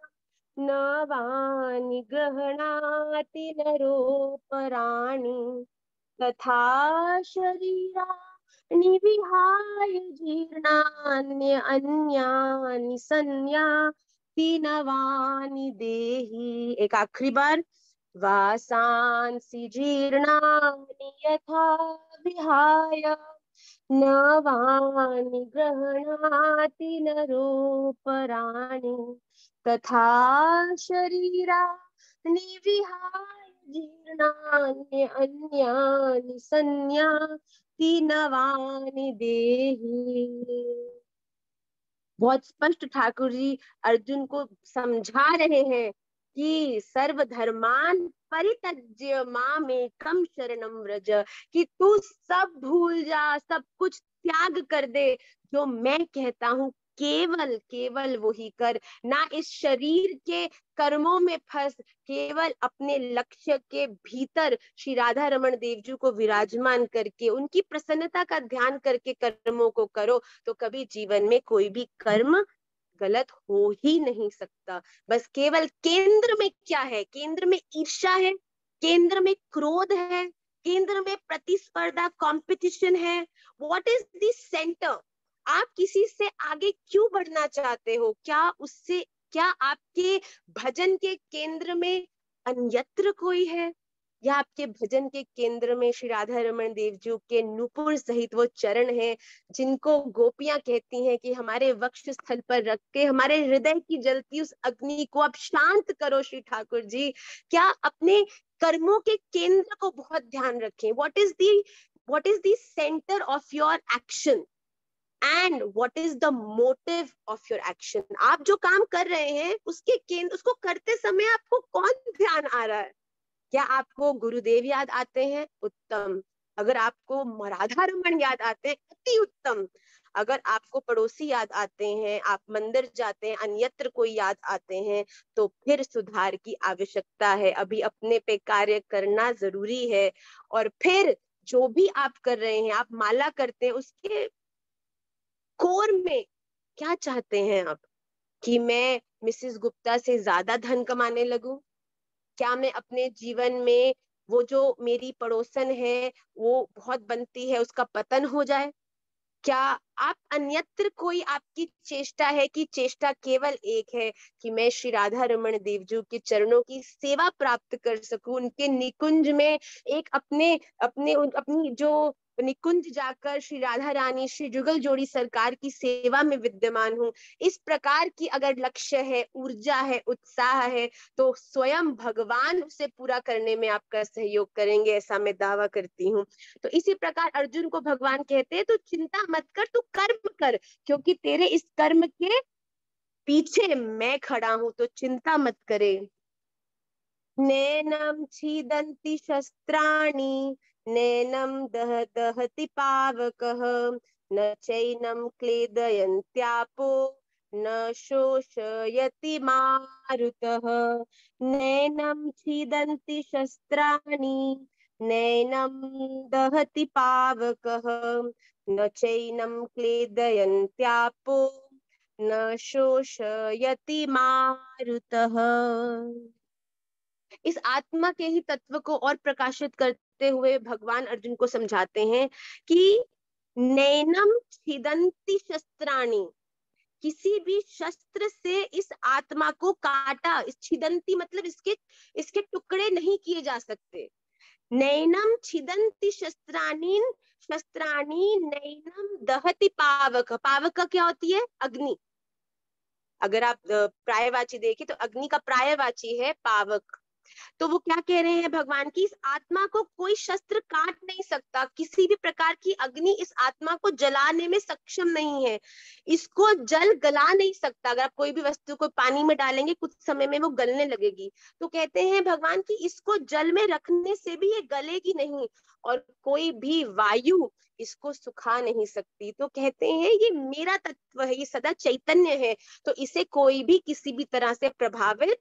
नवानि गृह्णाति नरोपराणि तथा शरीराणि विहाय जीर्णान्य अन्यानि संयाति नवानि देहि। एक आखिरी बार, वासांसि जीर्णानि यथा विहाय नवानि गृह्णाति नरोपराणि तथा शरीराणि विहाय जीर्णानि अन्यानि संयाति नवानि देहि। बहुत स्पष्ट ठाकुर जी अर्जुन को समझा रहे हैं कि सर्वधर्मान परित्यज्य मामेकं शरणं व्रज, कि तू सब भूल जा, सब कुछ त्याग कर दे, जो मैं कहता हूँ केवल केवल वही कर, ना इस शरीर के कर्मों में फंस, केवल अपने लक्ष्य के भीतर श्री राधा रमन देव जी को विराजमान करके उनकी प्रसन्नता का ध्यान करके कर्मों को करो, तो कभी जीवन में कोई भी कर्म गलत हो ही नहीं सकता। बस केवल केंद्र में क्या है, केंद्र में ईर्ष्या है, केंद्र में क्रोध है, केंद्र में प्रतिस्पर्धा कंपटीशन है। What is the centre? आप किसी से आगे क्यों बढ़ना चाहते हो? क्या उससे, क्या आपके भजन के केंद्र में अन्यत्र कोई है, या आपके भजन के केंद्र में श्री राधा रमन देव जी के नूपुर सहित वो चरण है, जिनको गोपियां कहती हैं कि हमारे वक्ष स्थल पर रख के हमारे हृदय की जलती उस अग्नि को आप शांत करो श्री ठाकुर जी। क्या अपने कर्मों के केंद्र को बहुत ध्यान रखें। What is the centre of your action and what is the motive of your action. आप जो काम कर रहे हैं उसके केंद्र, उसको करते समय आपको कौन ध्यान आ रहा है? क्या आपको गुरुदेव याद आते हैं? उत्तम। अगर आपको राधा रमन याद आते हैं, अति उत्तम। अगर आपको पड़ोसी याद आते हैं, आप मंदिर जाते हैं, अन्यत्र कोई याद आते हैं, तो फिर सुधार की आवश्यकता है। अभी अपने पे कार्य करना जरूरी है। और फिर जो भी आप कर रहे हैं, आप माला करते हैं, उसके कोर में क्या चाहते हैं आप? कि मैं मिसेस गुप्ता से ज्यादा धन कमाने लगूं? क्या मैं अपने जीवन में वो जो मेरी पड़ोसन है वो बहुत बनती है उसका पतन हो जाए? क्या आप अन्यत्र कोई आपकी चेष्टा है कि चेष्टा केवल एक है कि मैं श्री राधा रमन देव जी के चरणों की सेवा प्राप्त कर सकूं, उनके निकुंज में एक अपने अपने अपनी जो निकुंज जाकर श्री राधा रानी श्री जुगल जोड़ी सरकार की सेवा में विद्यमान हूं? इस प्रकार की अगर लक्ष्य है, ऊर्जा है, उत्साह है, तो स्वयं भगवान उसे पूरा करने में आपका सहयोग करेंगे, ऐसा मैं दावा करती हूँ। तो इसी प्रकार अर्जुन को भगवान कहते हैं, तू चिंता मत कर, तू कर्म कर, क्योंकि तेरे इस कर्म के पीछे मैं खड़ा हूं, तो चिंता मत करे। नैनम छीदन्ति शस्त्राणि, नैनम दहति पावकः, न चैनम क्लेदयन्त्यापो, न शोषयति मारुतः। नैनम छीदन्ति शस्त्राणि, नैनम दहति पावकः, न चैनम क्लेदयन्त्यापो, न शोषयति मारुतः। इस आत्मा के ही तत्व को और प्रकाशित करते हुए भगवान अर्जुन को समझाते हैं कि नैनम छिदन्ति शस्त्राणि, किसी भी शस्त्र से इस आत्मा को काटा, इस छिदन्ति मतलब इसके इसके टुकड़े नहीं किए जा सकते। नैनम छिदन्ति शस्त्राणि, शस्त्राणि नैनम दहति पावक। पावक क्या होती है? अग्नि। अगर आप प्रायवाची देखें तो अग्नि का प्रायवाची है पावक। तो वो क्या कह रहे हैं भगवान की, इस आत्मा को कोई शस्त्र काट नहीं सकता, किसी भी प्रकार की अग्नि इस आत्मा को जलाने में सक्षम नहीं है, इसको जल गला नहीं सकता। अगर आप कोई भी वस्तु को पानी में डालेंगे कुछ समय में वो गलने लगेगी। तो कहते हैं भगवान की इसको जल में रखने से भी ये गलेगी नहीं, और कोई भी वायु इसको सुखा नहीं सकती। तो कहते हैं ये मेरा तत्व है, ये सदा चैतन्य है, तो इसे कोई भी किसी भी तरह से प्रभावित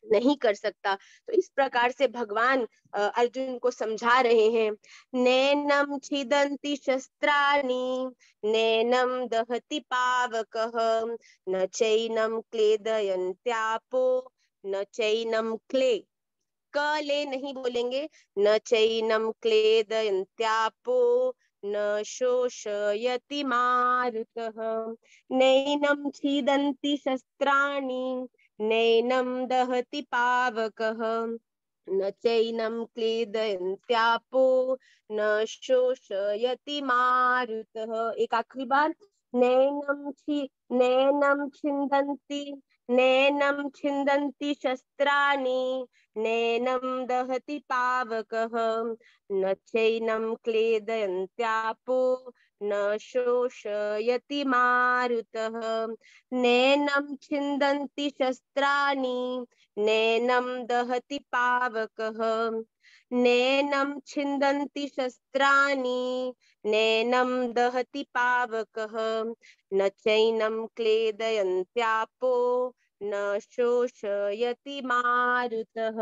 नहीं कर सकता। तो इस प्रकार से भगवान अर्जुन को समझा रहे हैं। नैनम छिदन्ति शस्त्राणि, नैनम दहति पावकः, न चैनम क्लेदयन्त्यापो, न चैनम क्ले, कले नहीं बोलेंगे, न चैनम क्लेदयन्त्यापो, न शोषयति मारुतः। नैनम छिदन्ति शस्त्राणि, नैनम दहति पावकः, न चैनम क्लेदयन्त्यापो, न शोषयति मारुतः। एक आखिरी बार, नैनम छिन्दन्ति, नैनम छिन्दन्ति शस्त्राणि, नैनम दहति पावकः, न चैनम क्लेदयन्त्यापो, न शोषयति मारुतः। नैनम छिन्दन्ति शस्त्राणि, नैनम दहति पावकः, नैनं छिन्दन्ति शस्त्राणि नैनं दहति पावकः न चैनं क्लेदयन्त्यापो न शोषयति मारुतः।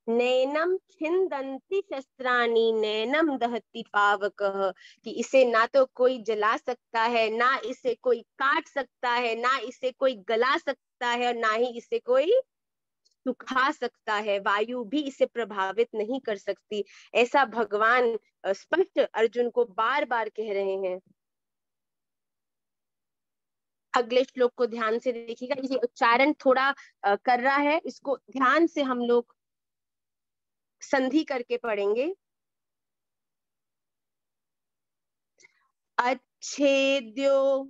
नैनम छिन्दन्ति शस्त्राणि नैनम दहति पावकः, कि इसे ना तो कोई जला सकता है, ना इसे कोई काट सकता है, ना इसे कोई गला सकता है, और ना ही इसे कोई सुखा सकता है। वायु भी इसे प्रभावित नहीं कर सकती। ऐसा भगवान स्पष्ट अर्जुन को बार बार कह रहे हैं। अगले श्लोक को ध्यान से देखिएगा, ये उच्चारण थोड़ा कर रहा है, इसको ध्यान से हम लोग संधि करके पढ़ेंगे। अच्छेद्यो,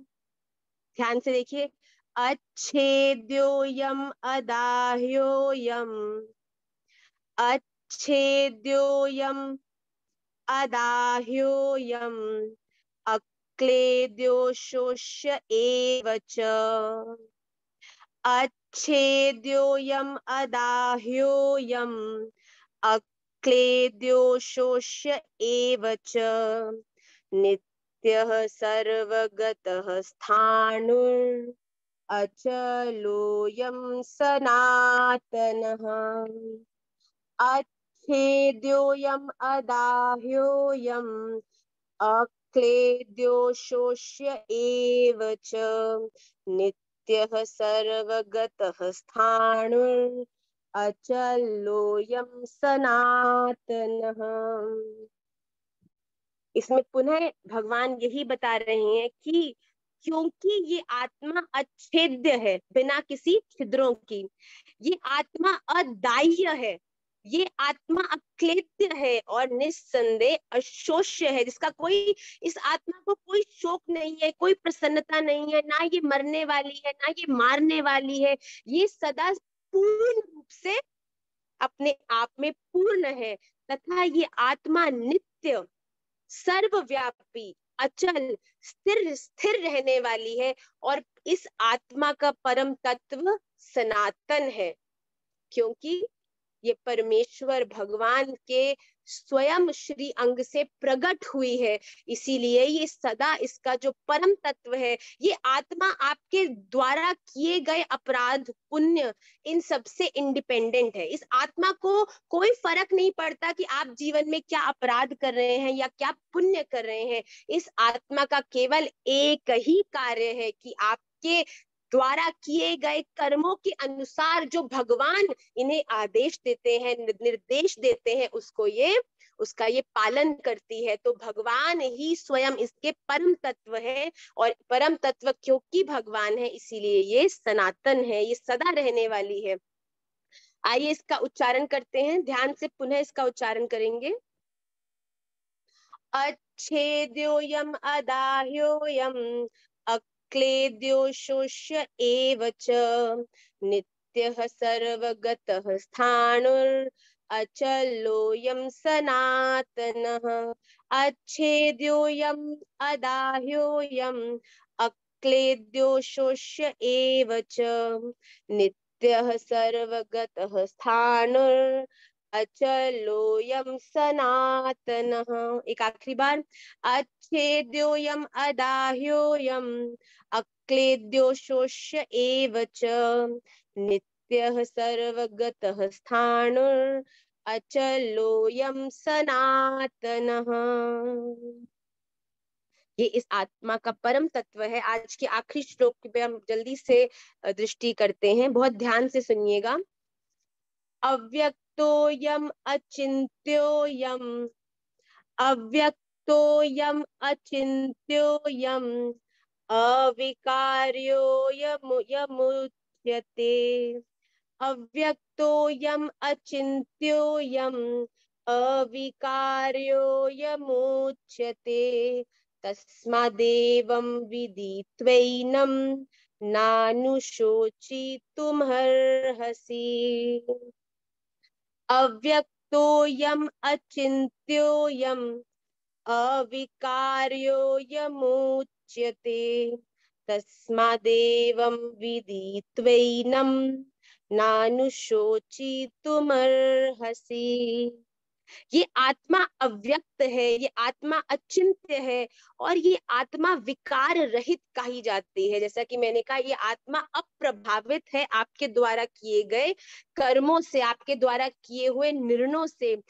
ध्यान से देखिए, अच्छेद्योयम अदाह्योयम, अच्छेद्योयम अदाह्योयम अक्लेद्यो शोष्य एव च, अच्छेद्योयम अदाह्योयम अक्लेद्यो शोष्य एव च, नित्यः सर्वगतः स्थाणुर् अचलोऽयं सनातनः, अच्छेद्योऽयम् अदाह्योऽयम् अक्लेद्यो शोष्य एव च, नित्यः सर्वगतः स्थाणुर् अचलोऽयं सनातनः। इसमें पुनः भगवान यही बता रहे हैं कि क्योंकि ये आत्मा अच्छेद्य है, बिना किसी छिद्रों की, ये आत्मा अदाह्य है, ये आत्मा अक्लेद्य है और निस्संदेह अशोष्य है, जिसका कोई, इस आत्मा को कोई शोक नहीं है, कोई प्रसन्नता नहीं है, ना ये मरने वाली है, ना ये मारने वाली है। ये सदा पूर्ण रूप से अपने आप में पूर्ण है, तथा ये आत्मा नित्य, सर्वव्यापी, अचल, स्थिर स्थिर रहने वाली है, और इस आत्मा का परम तत्व सनातन है, क्योंकि ये परमेश्वर भगवान के स्वयं श्री अंग से प्रकट हुई है। इसीलिए ये सदा, इसका जो परम तत्व है, ये आत्मा आपके द्वारा किए गए अपराध पुण्य इन सब से इंडिपेंडेंट है। इस आत्मा को कोई फर्क नहीं पड़ता कि आप जीवन में क्या अपराध कर रहे हैं या क्या पुण्य कर रहे हैं। इस आत्मा का केवल एक ही कार्य है कि आपके द्वारा किए गए कर्मों के अनुसार जो भगवान इन्हें आदेश देते हैं, निर्देश देते हैं, उसका ये पालन करती है। तो भगवान ही स्वयं इसके परम तत्व है, और परम तत्व क्योंकि भगवान है, इसीलिए ये सनातन है, ये सदा रहने वाली है। आइए इसका उच्चारण करते हैं, ध्यान से पुनः इसका उच्चारण करेंगे। अच्छेद्योयम अदाह्योयम अक्लेद्यो शोष्य एव च, नित्यः सर्वगतः स्थाणुर् अचलोऽयं सनातनः, अच्छेद्योयम अदाह्योयम अक्लेद्यो शोष्य एव च, नित्यः सर्वगतः स्थाणुर् अचलोऽयं सनातनः। एक आखिरी बार, अच्छेद्योऽयं अदाह्योऽयं अक्लेद्यो शोष्य एव च, नित्यः सर्वगतः स्थाणुर् अचलोऽयं सनातनः। ये इस आत्मा का परम तत्व है। आज के आखिरी श्लोक पे हम जल्दी से दृष्टि करते हैं, बहुत ध्यान से सुनिएगा। अव्यक्तोऽयम् अचिन्त्योऽयम्, अव्यक्तोऽयम् अचिन्त्योऽयम् अविकार्योऽयमुच्यते, अव्यक्तोऽयम् अचिन्त्योऽयम् अविकार्योऽयमुच्यते, तस्मादेवं विदित्वैनं नानुशोचितुमर्हसि। अव्यक्तोऽयम् अचिन्त्योऽयम् अविकार्योऽयमुच्यते, तस्मादेवं विदित्वैनं नानुशोचितुमर्हसि। ये आत्मा अव्यक्त है, ये आत्मा अचिंत्य है, और ये आत्मा विकार रहित कही जाती है। जैसा कि मैंने कहा, ये आत्मा अप्रभावित है आपके द्वारा किए गए कर्मों से, आपके द्वारा किए हुए निर्णयों से।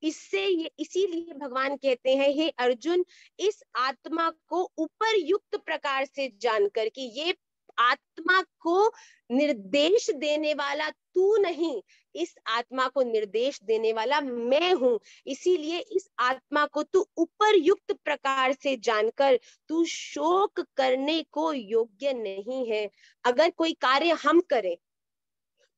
इससे ये, इसीलिए भगवान कहते हैं, हे अर्जुन, इस आत्मा को उपरयुक्त प्रकार से जानकर कि ये आत्मा को निर्देश देने वाला तू नहीं, इस आत्मा को निर्देश देने वाला मैं हूं। इसीलिए इस आत्मा को तू उपरयुक्त प्रकार से जानकर तू शोक करने को योग्य नहीं है। अगर कोई कार्य हम करें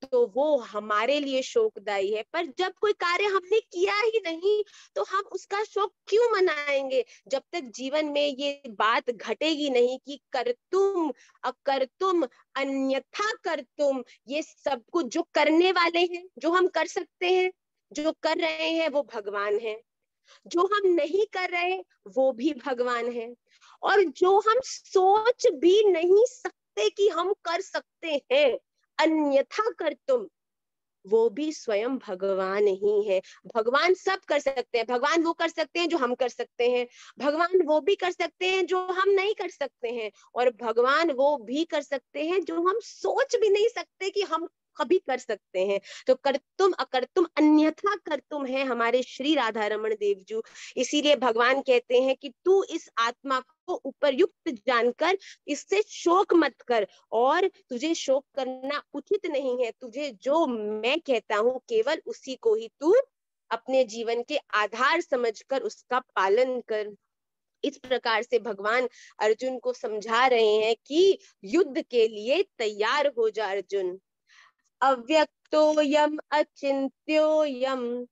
तो वो हमारे लिए शोकदायी है, पर जब कोई कार्य हमने किया ही नहीं तो हम उसका शोक क्यों मनाएंगे? जब तक जीवन में ये बात घटेगी नहीं कि कर्तुम अकर्तुम अन्यथा कर्तुम, ये सब कुछ जो करने वाले हैं, जो हम कर सकते हैं, जो कर रहे हैं वो भगवान है, जो हम नहीं कर रहे वो भी भगवान है, और जो हम सोच भी नहीं सकते कि हम कर सकते हैं अन्यथा कर्तुम, वो भी स्वयं भगवान ही है। भगवान सब कर सकते हैं, भगवान वो कर सकते हैं जो हम कर सकते हैं, भगवान वो भी कर सकते हैं जो हम नहीं कर सकते हैं, और भगवान वो भी कर सकते हैं जो हम सोच भी नहीं सकते कि हम कभी कर सकते हैं। तो कर्तुम अकर्तुम अन्यथा कर्तुम है हमारे श्री राधा रमण देव जी। इसीलिए भगवान कहते हैं कि तू इस आत्मा को उपरयुक्त जानकर इससे शोक मत कर, और तुझे शोक करना उचित नहीं है। तुझे जो मैं कहता हूं केवल उसी को ही तू अपने जीवन के आधार समझकर उसका पालन कर। इस प्रकार से भगवान अर्जुन को समझा रहे हैं कि युद्ध के लिए तैयार हो जा अर्जुन। अव्यक्तोऽयम् अचिन्त्योऽयम्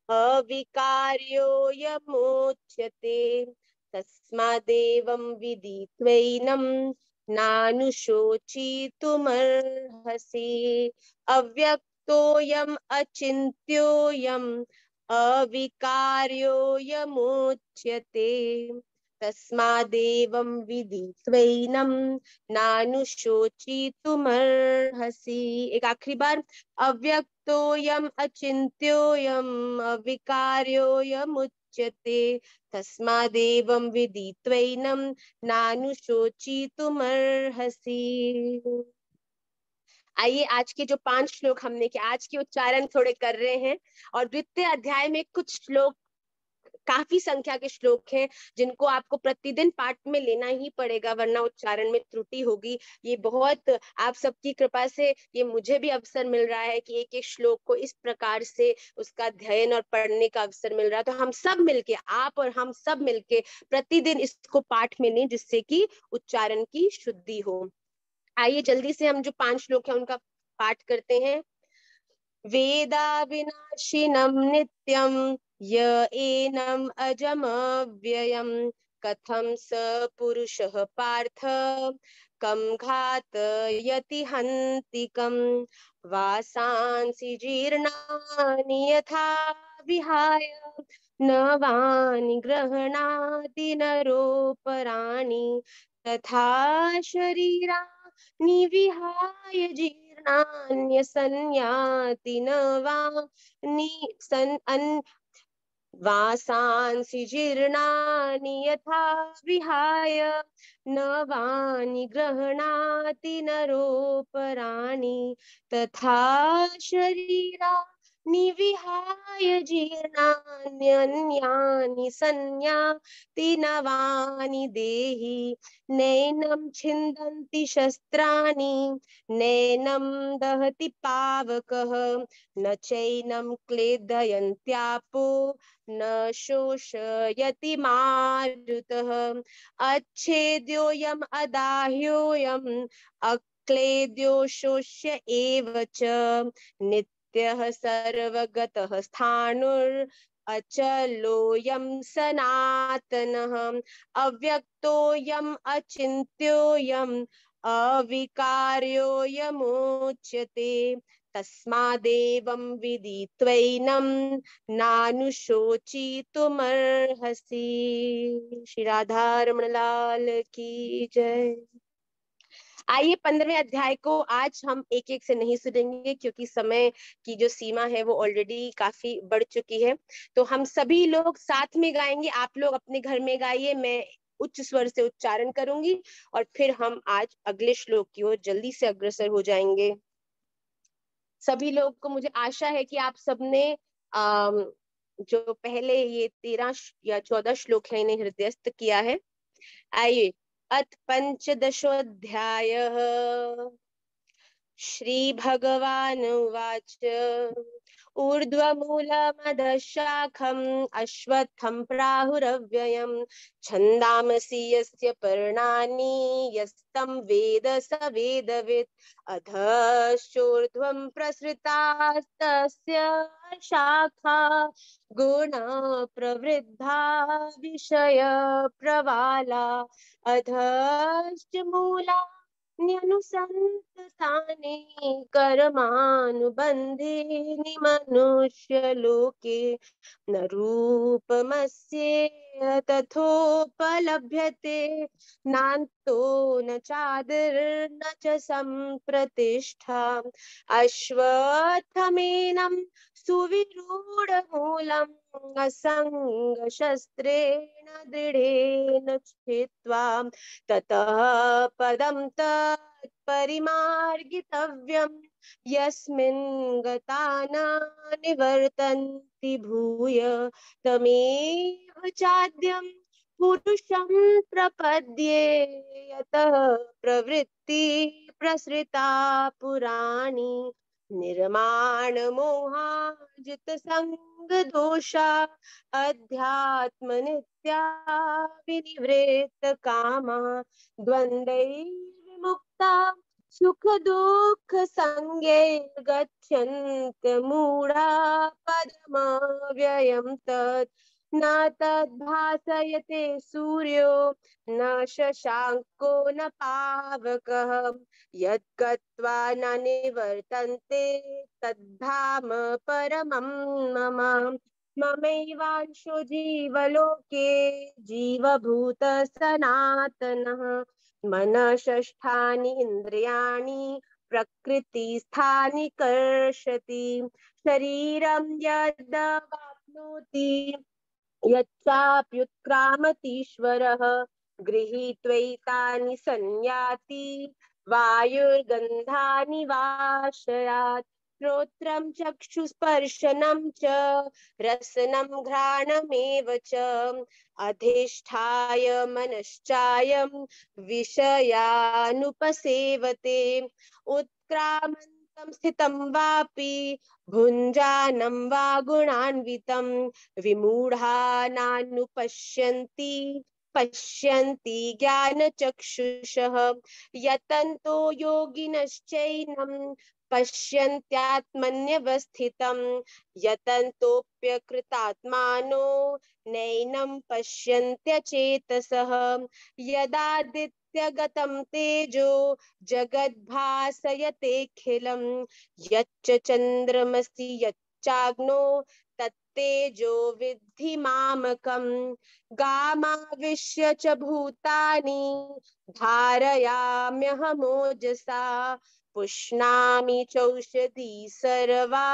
अविकार्योऽयमुच्यते तस्मादेवं विदित्वैनं नानुशोचितुमर्हसि। अव्यक्तोऽयम् अचिन्त्योऽयम् अविकार्योऽयमुच्यते तस्मादेवं विदित्वैनं नानुशोचितुमर्हसि। एक आखिरी बार, अव्यक्तोऽयम् अचिन्त्योऽयम् अविकार्योऽयमुच्यते तस्मादेवं विदित्वैनं नानुशोचितुमर्हसि। आइए आज के जो 5 श्लोक हमने किया, आज के उच्चारण थोड़े कर रहे हैं, और द्वितीय अध्याय में कुछ श्लोक, काफी संख्या के श्लोक हैं जिनको आपको प्रतिदिन पाठ में लेना ही पड़ेगा, वरना उच्चारण में त्रुटि होगी। ये बहुत आप सबकी कृपा से ये मुझे भी अवसर मिल रहा है कि एक एक श्लोक को इस प्रकार से उसका अध्ययन और पढ़ने का अवसर मिल रहा है। तो हम सब मिलके, आप और हम सब मिलके प्रतिदिन इसको पाठ में लें, जिससे कि उच्चारण की शुद्धि हो। आइए जल्दी से हम जो 5 श्लोक है उनका पाठ करते हैं। वेदा विनाशिनं नित्यं य एनम् अजमव्ययम् कथं स पुरुषः पार्थ कं घातयति हन्तिकं वासांसि जीर्णानि यथा विहाय नवानि गृह्णाति नरोपराणि तथा शरीराणि विहाय नान्यसंयाति नवानि वासांसि जीर्णानि यथा विहाय नवानि गृह्णाति नरोपराणि तथा शरीराणि विहाय जीर्णान्यन्यानि संयाति नवानि देहि नैनं छिन्दन्ति शस्त्राणि नैनं दहति पावकः न चैनं क्लेदयन्त्यापो न शोषयति मारुतः अच्छेद्योऽयम् अदाह्योऽयम् अक्लेद्यो शोष्य एव च नित्यः सर्वगतः स्थाणुर् अचलोऽयं सनातनः अव्यक्तोऽयम् अचिन्त्योऽयम् अविकार्योऽयमुच्यते तस्मादेवं विदित्वैनं नानुशोचितुमर्हसि। श्री राधा रमण लाल की जय। आइए 15वें अध्याय को आज हम एक एक से नहीं सुनेंगे, क्योंकि समय की जो सीमा है वो ऑलरेडी काफी बढ़ चुकी है। तो हम सभी लोग साथ में गाएंगे, आप लोग अपने घर में गाइए, मैं उच्च स्वर से उच्चारण करूंगी और फिर हम आज अगले श्लोक की ओर जल्दी से अग्रसर हो जाएंगे। सभी लोग को मुझे आशा है कि आप सबने जो पहले ये 13 या 14 श्लोक है इन्हें हृदयस्थ किया है। आइए, अथ पंचदशोऽध्यायः। श्री भगवान उवाच ऊर्ध्वमूलमधः शाखम् अश्वत्थं प्राहुरव्ययम् छन्दांसि यस्य पर्णानि यस्तं वेद स वेदवित् अधश्चोर्ध्वं प्रसृतास्तस्य शाखा गुणा प्रवृद्धा विषय प्रवाला अधश्च मूला न्यनुसन्ततानि कर्मानुबन्धीनि मनुष्यलोके न रूपमस्येह तथोपलभ्यते नान्तो न चादिर्न च सम्प्रतिष्ठा अश्वत्थमेनं सुविरूढमूलम् असङ्गशस्त्रेण दृढेन स्थित्वा ततः पदं तत्परिमार्गितव्यम् यस्मिन् गता न निवर्तन्ति भूय तमेव चाद्यं पुरुषं प्रपद्ये यतः प्रवृत्ति प्रसृता पुराणी निर्माणमोहाजितसङ्गदोषा अध्यात्मनित्या विनिवृत्त कामा द्वन्द्वैर्विमुक्ता सुख दुःख संज्ञैर्गच्छन्त्यमूढा पदमव्ययं तत् न तद्भासयते सूर्यो न शशाङ्को न पावकः यद्गत्वा न निवर्तन्ते तद्धाम परमं मम ममैवांशो जीवलोके जीवभूत सनातनः मनः षष्ठानि इन्द्रियाणि प्रकृतिस्थानि कर्षति शरीरं यदवाप्नोति यच्चाप्युत्क्रामतीश्वरः गृहीत्वैतानि संयाति वायुर्गन्धानि वाशयात् श्रोत्रं चक्षुस्पर्शनं च रसनं घ्राणमेव च अधिष्ठाय मनश्चायं विषयानुपसेवते उत्क्रामन्तं स्थितं वापि भुञ्जानं वा गुणान्वितं विमूढ़ा नानुपश्यन्ति पश्यन्ति ज्ञानचक्षुषः यतन्तो योगिनश्चैनं पश्यन्त्यात्मन्यवस्थितं यतन्तोऽप्यकृतात्मानो नैनं पश्यन्त्यचेतसः यदादित्यगतं तेजो जगद्भासयतेऽखिलं यच्च चन्द्रमसि यच्चाग्नो तत्तेजो विद्धि मामकं गामाविश्य च भूतानि धारयाम्यहमोजसा पुष्णामि चौषधी सर्वा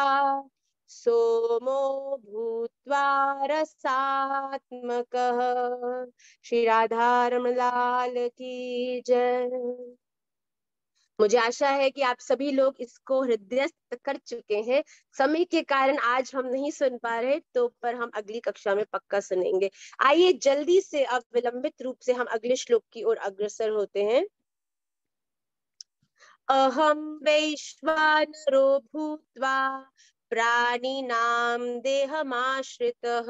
सोमो भूत्वा रसात्मकः। श्री राधा रमण लाल की जय। मुझे आशा है कि आप सभी लोग इसको हृदयस्थ कर चुके हैं। समय के कारण आज हम नहीं सुन पा रहे, तो पर हम अगली कक्षा में पक्का सुनेंगे। आइए जल्दी से अब विलंबित रूप से हम अगले श्लोक की ओर अग्रसर होते हैं। अहम वैश्वानरो भूत्वा प्राणिनां देहमाश्रितः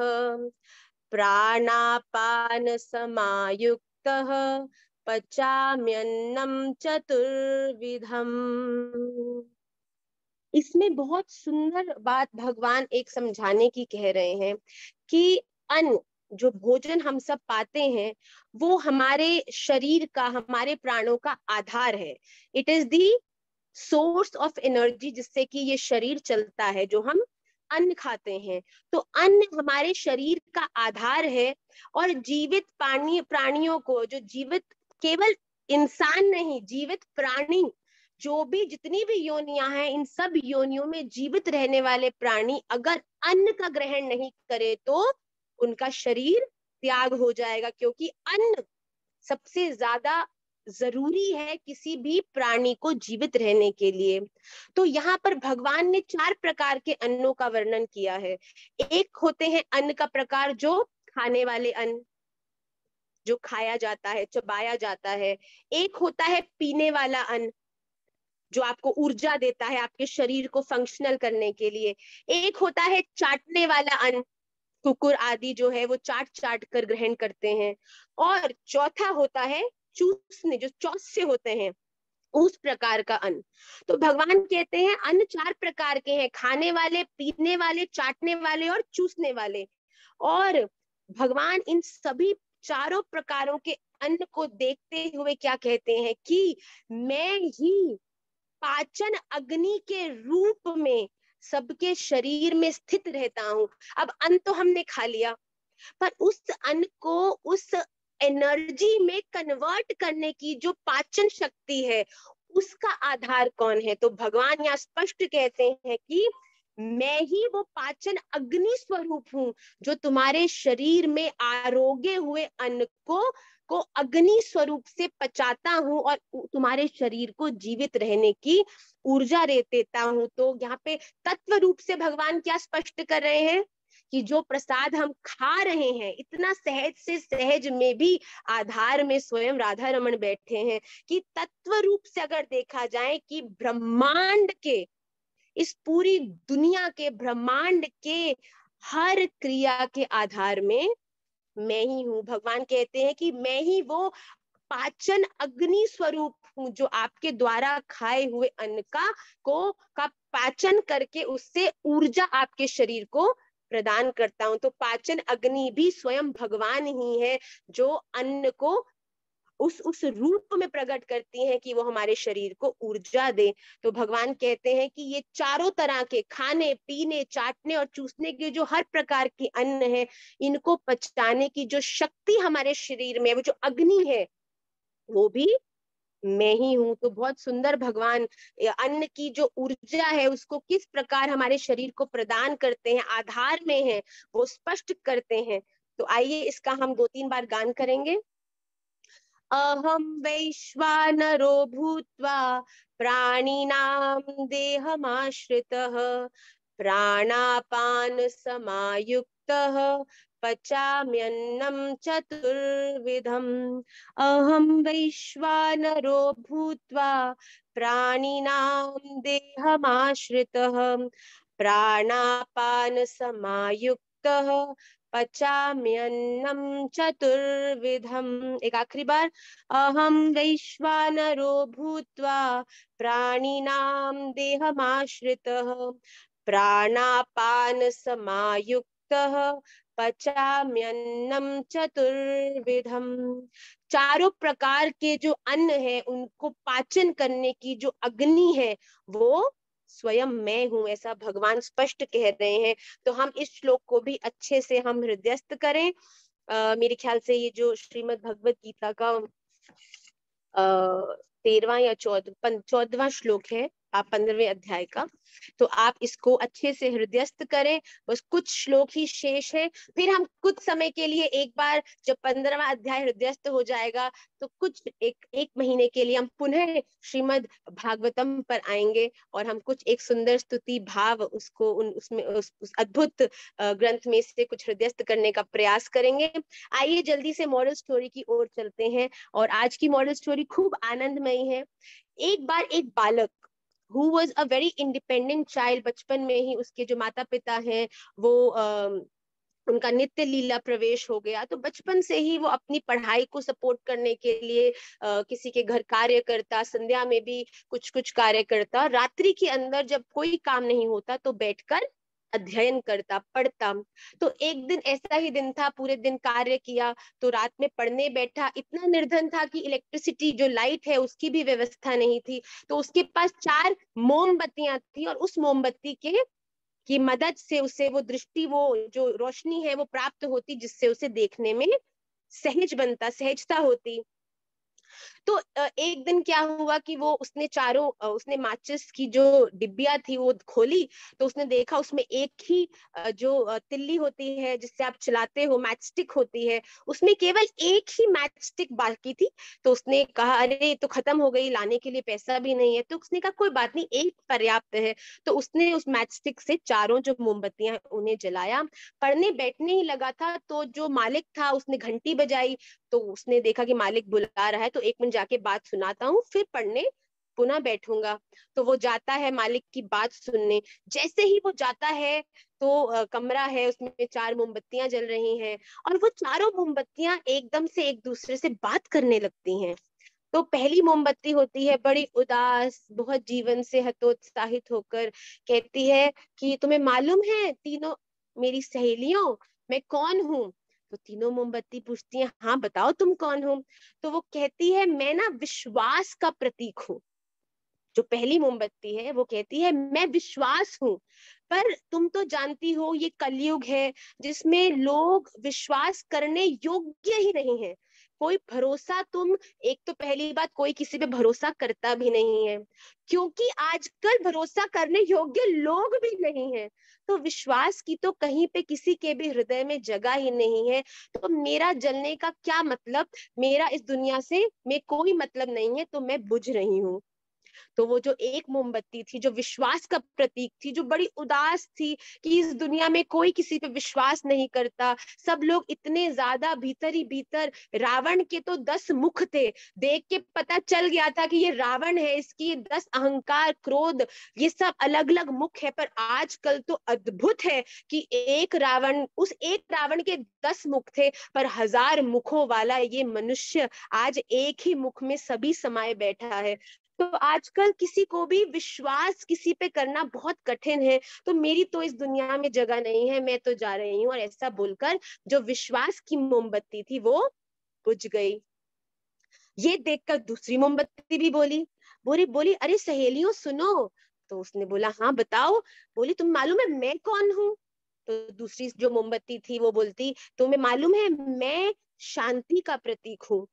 प्राणापान समायुक्तः पचाम्यन्नं चतुर्विधम्। इसमें बहुत सुंदर बात भगवान एक समझाने की कह रहे हैं कि अन्न, जो भोजन हम सब पाते हैं, वो हमारे शरीर का, हमारे प्राणों का आधार है। It is the source of energy जिससे कि ये शरीर चलता है, जो हम अन्न खाते हैं। तो अन्न हमारे शरीर का आधार है और जीवित प्राणियों को, जो जीवित केवल इंसान नहीं, जीवित प्राणी, जो भी जितनी भी योनियां हैं, इन सब योनियों में जीवित रहने वाले प्राणी अगर अन्न का ग्रहण नहीं करे तो उनका शरीर त्याग हो जाएगा, क्योंकि अन्न सबसे ज्यादा जरूरी है किसी भी प्राणी को जीवित रहने के लिए। तो यहाँ पर भगवान ने 4 प्रकार के अन्नों का वर्णन किया है। एक होते हैं अन्न का प्रकार जो खाने वाले अन्न, जो खाया जाता है, चबाया जाता है। एक होता है पीने वाला अन्न, जो आपको ऊर्जा देता है आपके शरीर को फंक्शनल करने के लिए। एक होता है चाटने वाला अन्न, कुकुर आदि जो है वो चाट चाट कर ग्रहण करते हैं। और चौथा होता है चूसने, जो चौस से होते हैं, उस प्रकार का अन्न। तो भगवान कहते हैं अन्न 4 प्रकार के हैं, खाने वाले, पीने वाले, चाटने वाले और चूसने वाले। और भगवान इन सभी चारों प्रकारों के अन्न को देखते हुए क्या कहते हैं कि मैं ही पाचन अग्नि के रूप में सबके शरीर में स्थित रहता हूं। अब अन्न तो हमने खा लिया, पर उस अन्न को उस एनर्जी में कन्वर्ट करने की जो पाचन शक्ति है, उसका आधार कौन है? तो भगवान यहाँ स्पष्ट कहते हैं कि मैं ही वो पाचन अग्नि स्वरूप हूं, जो तुम्हारे शरीर में आरोगे हुए अन्न को अग्नि स्वरूप से पचाता हूं और तुम्हारे शरीर को जीवित रहने की ऊर्जा देता हूं। तो यहाँ पे तत्व रूप से भगवान क्या स्पष्ट कर रहे हैं कि जो प्रसाद हम खा रहे हैं, इतना सहज से सहज में भी आधार में स्वयं राधा रमन बैठे हैं, कि तत्व रूप से अगर देखा जाए कि ब्रह्मांड के, इस पूरी दुनिया के, ब्रह्मांड के हर क्रिया के आधार में मैं ही हूं। भगवान कहते हैं कि मैं ही वो पाचन अग्नि स्वरूप हूं, जो आपके द्वारा खाए हुए अन्न का पाचन करके उससे ऊर्जा आपके शरीर को प्रदान करता हूं। तो पाचन अग्नि भी स्वयं भगवान ही है, जो अन्न को उस रूप में प्रकट करती हैं कि वो हमारे शरीर को ऊर्जा दे। तो भगवान कहते हैं कि ये चारों तरह के खाने, पीने, चाटने और चूसने के जो हर प्रकार के अन्न है, इनको पचाने की जो शक्ति हमारे शरीर में, वो जो अग्नि है, वो भी मैं ही हूं। तो बहुत सुंदर भगवान अन्न की जो ऊर्जा है उसको किस प्रकार हमारे शरीर को प्रदान करते हैं, आधार में है, वो स्पष्ट करते हैं। तो आइए इसका हम 2-3 बार गान करेंगे। अहम वैश्वानरो भूत्वा प्राणिनां देहमाश्रितः प्राणापान समायुक्तः पचाम्यन्नं चतुर्विधम्। अहम वैश्वानरो भूत्वा प्राणिनां देहमाश्रितः प्राणापान समायुक्तः पचाम्यन्नं चतुर्विधम्। एक आखिरी बार। अहम वैश्वानरो भूत्वा प्राणिनां देहमाश्रितः प्राणापान समायुक्तः पचाम्यन्नं चतुर्विधम्। चारों प्रकार के जो अन्न है, उनको पाचन करने की जो अग्नि है, वो स्वयं मैं हूं, ऐसा भगवान स्पष्ट कह रहे हैं। तो हम इस श्लोक को भी अच्छे से हम हृदयस्थ करें। मेरे ख्याल से ये जो श्रीमद् भगवत गीता का 13वां या 14वां श्लोक है, आप 15वें अध्याय का, तो आप इसको अच्छे से हृदयस्थ करें। बस कुछ श्लोक ही शेष है, फिर हम कुछ समय के लिए एक बार जब 15वां अध्याय हृदयस्थ हो जाएगा, तो कुछ एक महीने के लिए हम पुनः श्रीमद् भागवतम पर आएंगे और हम कुछ एक सुंदर स्तुति भाव उसको उसमें उस अद्भुत ग्रंथ में से कुछ हृदयस्थ करने का प्रयास करेंगे। आइए जल्दी से मॉरल स्टोरी की ओर चलते हैं। और आज की मॉरल स्टोरी खूब आनंदमयी है। एक बार एक बालक who was a very independent child, बचपन में ही उसके जो माता पिता हैं वो उनका नित्य लीला प्रवेश हो गया, तो बचपन से ही वो अपनी पढ़ाई को सपोर्ट करने के लिए किसी के घर कार्य करता, संध्या में भी कुछ कुछ कार्य करता, रात्रि के अंदर जब कोई काम नहीं होता तो बैठकर अध्ययन करता, पढ़ता। तो एक दिन ऐसा ही दिन था, पूरे दिन कार्य किया, तो रात में पढ़ने बैठा। इतना निर्धन था कि इलेक्ट्रिसिटी जो लाइट है उसकी भी व्यवस्था नहीं थी, तो उसके पास 4 मोमबत्तियां थी और उस मोमबत्ती के की मदद से उसे वो दृष्टि, वो जो रोशनी है वो प्राप्त होती, जिससे उसे देखने में सहजता होती। तो एक दिन क्या हुआ कि वो उसने उसने माचिस की जो डिब्बिया थी वो खोली, तो उसने देखा उसमें एक ही जो तिल्ली होती है जिससे आप चलाते हो, मैच स्टिक होती है, उसमें केवल एक ही मैच स्टिक बाकी थी। तो उसने कहा अरे तो खत्म हो गई, लाने के लिए पैसा भी नहीं है। तो उसने कहा कोई बात नहीं, एक पर्याप्त है। तो उसने उस मैच स्टिक से चारों जो मोमबत्तियां उन्हें जलाया। पढ़ने बैठने ही लगा था तो जो मालिक था उसने घंटी बजाई। तो उसने देखा कि मालिक बुला रहा है, तो एक मिनट जाके बात सुनाता हूँ फिर पढ़ने पुनः बैठूंगा। तो वो जाता है मालिक की बात सुनने। जैसे ही वो जाता है तो कमरा है, उसमें चार मोमबत्तियां जल रही हैं, और वो चारों मोमबत्तियां एकदम से एक दूसरे से बात करने लगती हैं। तो पहली मोमबत्ती होती है बड़ी उदास, बहुत जीवन से हतोत्साहित होकर, कहती है कि तुम्हें मालूम है तीनों मेरी सहेलियों, मैं कौन हूँ? तो तीनों मोमबत्ती पूछती हैं हाँ बताओ तुम कौन हो? तो वो कहती है मैं ना विश्वास का प्रतीक हूँ। जो पहली मोमबत्ती है वो कहती है मैं विश्वास हूँ। पर तुम तो जानती हो ये कलयुग है जिसमें लोग विश्वास करने योग्य ही नहीं है। कोई भरोसा तुम, एक तो पहली बात कोई किसी पे भरोसा करता भी नहीं है, क्योंकि आजकल भरोसा करने योग्य लोग भी नहीं है। तो विश्वास की तो कहीं पे किसी के भी हृदय में जगह ही नहीं है। तो मेरा जलने का क्या मतलब, मेरा इस दुनिया से में कोई मतलब नहीं है, तो मैं बुझ रही हूँ। तो वो जो एक मोमबत्ती थी जो विश्वास का प्रतीक थी, जो बड़ी उदास थी कि इस दुनिया में कोई किसी पे विश्वास नहीं करता, सब लोग इतने ज्यादा भीतर ही भीतर, रावण के तो 10 मुख थे, देख के पता चल गया था कि ये रावण है, इसकी 10 अहंकार क्रोध ये सब अलग अलग मुख है। पर आजकल तो अद्भुत है कि एक रावण, उस एक रावण के 10 मुख थे, पर 1000 मुखों वाला ये मनुष्य आज एक ही मुख में सभी समाये बैठा है। तो आजकल किसी को भी विश्वास किसी पे करना बहुत कठिन है। तो मेरी तो इस दुनिया में जगह नहीं है, मैं तो जा रही हूँ। और ऐसा बोलकर जो विश्वास की मोमबत्ती थी वो बुझ गई। ये देखकर दूसरी मोमबत्ती भी बोली, बोली बोली अरे सहेलियों सुनो। तो उसने बोला हाँ बताओ। बोली तुम मालूम है मैं कौन हूँ? तो दूसरी जो मोमबत्ती थी वो बोलती तुम्हें मालूम है मैं शांति का प्रतीक हूँ।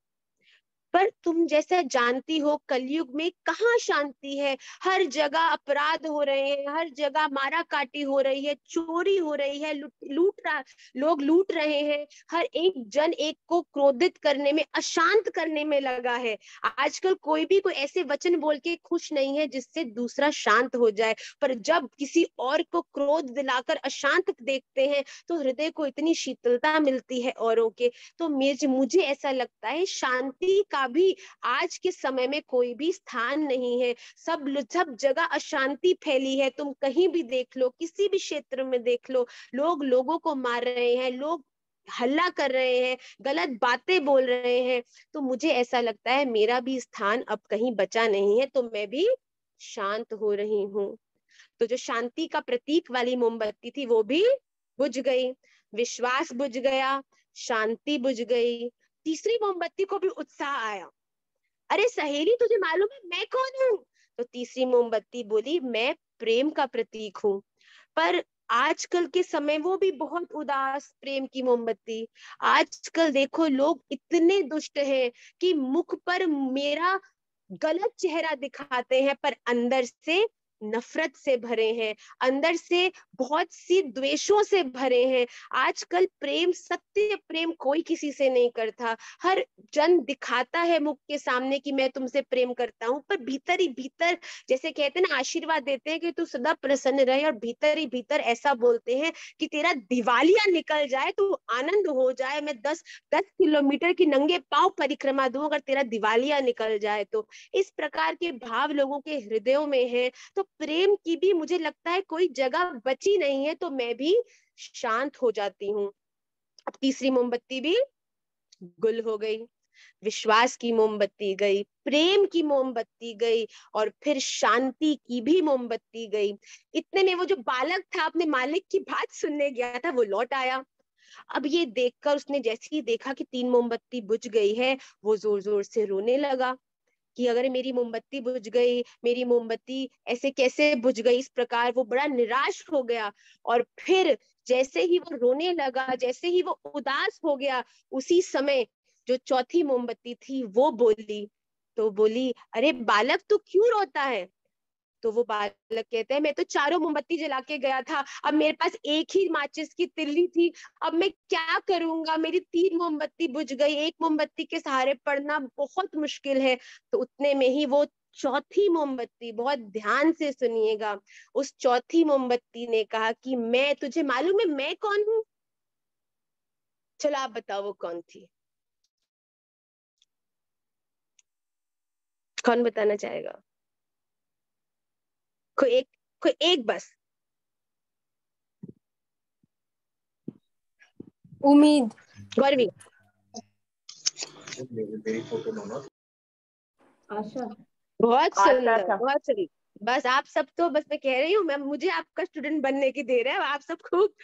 पर तुम जैसा जानती हो कलयुग में कहाँ शांति है, हर जगह अपराध हो रहे हैं, हर जगह मारा काटी हो रही है, चोरी हो रही है, लोग लूट रहे हैं, हर एक जन एक को क्रोधित करने में, अशांत करने में लगा है। आजकल कोई भी कोई ऐसे वचन बोल के खुश नहीं है जिससे दूसरा शांत हो जाए। पर जब किसी और को क्रोध दिलाकर अशांत देखते हैं तो हृदय को इतनी शीतलता मिलती है औरों के। तो मुझे ऐसा लगता है शांति का भी आज के समय में कोई भी स्थान नहीं है। सब जगह अशांति फैली है, तुम कहीं भी देख लो, किसी भी क्षेत्र में देख लो, लोग लोगों को मार रहे हैं, लोग हल्ला कर रहे हैं, गलत बातें बोल रहे हैं। तो मुझे ऐसा लगता है मेरा भी स्थान अब कहीं बचा नहीं है, तो मैं भी शांत हो रही हूँ। तो जो शांति का प्रतीक वाली मोमबत्ती थी वो भी बुझ गई, विश्वास बुझ गया, शांति बुझ गई। तीसरी मोमबत्ती को भी उत्साह आया, अरे सहेली तुझे मालूम है मैं कौन हूँ? तो तीसरी मोमबत्ती बोली मैं प्रेम का प्रतीक हूँ। पर आजकल के समय वो भी बहुत उदास, प्रेम की मोमबत्ती। आजकल देखो लोग इतने दुष्ट हैं कि मुख पर मेरा गलत चेहरा दिखाते हैं पर अंदर से नफरत से भरे हैं, अंदर से बहुत सी द्वेषों से भरे हैं। आजकल प्रेम, सत्य प्रेम कोई किसी से नहीं करता। हर जन दिखाता है मुख के सामने कि मैं तुमसे प्रेम करता हूं, पर भीतर ही भीतर जैसे कहते हैं ना, आशीर्वाद देते हैं कि तू सदा प्रसन्न रहे, और भीतर ही भीतर ऐसा बोलते हैं कि तेरा दिवालिया निकल जाए तो आनंद हो जाए, मैं 10 किलोमीटर की नंगे पांव परिक्रमा दूं अगर तेरा दिवालिया निकल जाए तो। इस प्रकार के भाव लोगों के हृदयों में है। तो प्रेम की भी मुझे लगता है कोई जगह बची नहीं है, तो मैं भी शांत हो जाती हूँ। अब तीसरी मोमबत्ती भी गुल हो गई, विश्वास की मोमबत्ती गई, प्रेम की मोमबत्ती गई, और फिर शांति की भी मोमबत्ती गई। इतने में वो जो बालक था अपने मालिक की बात सुनने गया था वो लौट आया। अब ये देखकर उसने जैसे ही देखा कि 3 मोमबत्ती बुझ गई है, वो जोर जोर से रोने लगा कि अगर मेरी मोमबत्ती बुझ गई, मेरी मोमबत्ती ऐसे कैसे बुझ गई। इस प्रकार वो बड़ा निराश हो गया। और फिर जैसे ही वो रोने लगा, जैसे ही वो उदास हो गया, उसी समय जो चौथी मोमबत्ती थी वो बोली, तो बोली अरे बालक तू क्यों रोता है? तो वो बालक कहते हैं मैं तो चारों मोमबत्ती जला के गया था, अब मेरे पास एक ही माचिस की तिल्ली थी, अब मैं क्या करूंगा, मेरी 3 मोमबत्ती बुझ गई, एक मोमबत्ती के सहारे पड़ना बहुत मुश्किल है। तो उतने में ही वो चौथी मोमबत्ती, बहुत ध्यान से सुनिएगा, उस चौथी मोमबत्ती ने कहा कि मैं, तुझे मालूम है मैं कौन हूँ? चलो आप बताओ वो कौन थी, कौन बताना चाहेगा? कोई एक, कोई एक बस। उम्मीद। गौरवी। आशा। बहुत आशा सुंदर, था। बहुत सही। बस आप सब तो, बस मैं कह रही हूँ, मैं, मुझे आपका स्टूडेंट बनने की देर है, आप सब खूब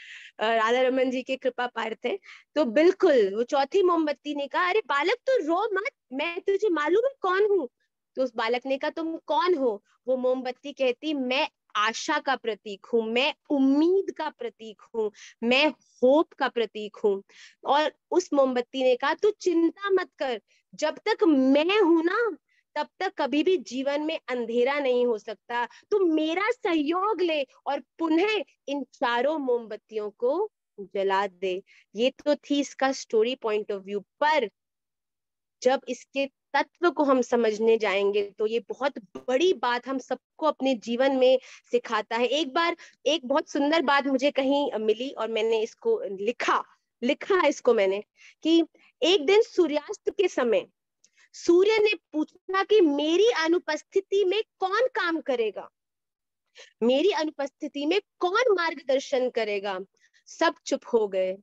राधा रमन जी के कृपा पात्र थे। तो बिल्कुल वो चौथी मोमबत्ती ने कहा अरे बालक तू रो मत, मैं, तुझे मालूम है कौन हूँ? तो उस बालक ने कहा तुम कौन हो? वो मोमबत्ती कहती मैं आशा का प्रतीक हूँ, मैं उम्मीद का प्रतीक हूँ, मैं होप का प्रतीक हूँ। और उस मोमबत्ती ने कहा तू चिंता मत कर, जब तक मैं हूं ना तब तक कभी भी जीवन में अंधेरा नहीं हो सकता, तू मेरा सहयोग ले और पुनः इन चारों मोमबत्तियों को जला दे। ये तो थी इसका स्टोरी पॉइंट ऑफ व्यू, पर जब इसके तत्व को हम समझने जाएंगे तो ये बहुत बड़ी बात हम सबको अपने जीवन में सिखाता है। एक बार एक बहुत सुंदर बात मुझे कहीं मिली और मैंने इसको लिखा, लिखा इसको मैंने, कि एक दिन सूर्यास्त के समय सूर्य ने पूछा कि मेरी अनुपस्थिति में कौन काम करेगा, मेरी अनुपस्थिति में कौन मार्गदर्शन करेगा। सब चुप हो गए,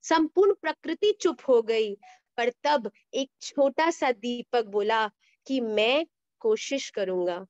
संपूर्ण प्रकृति चुप हो गई, पर तब एक छोटा सा दीपक बोला कि मैं कोशिश करूंगा।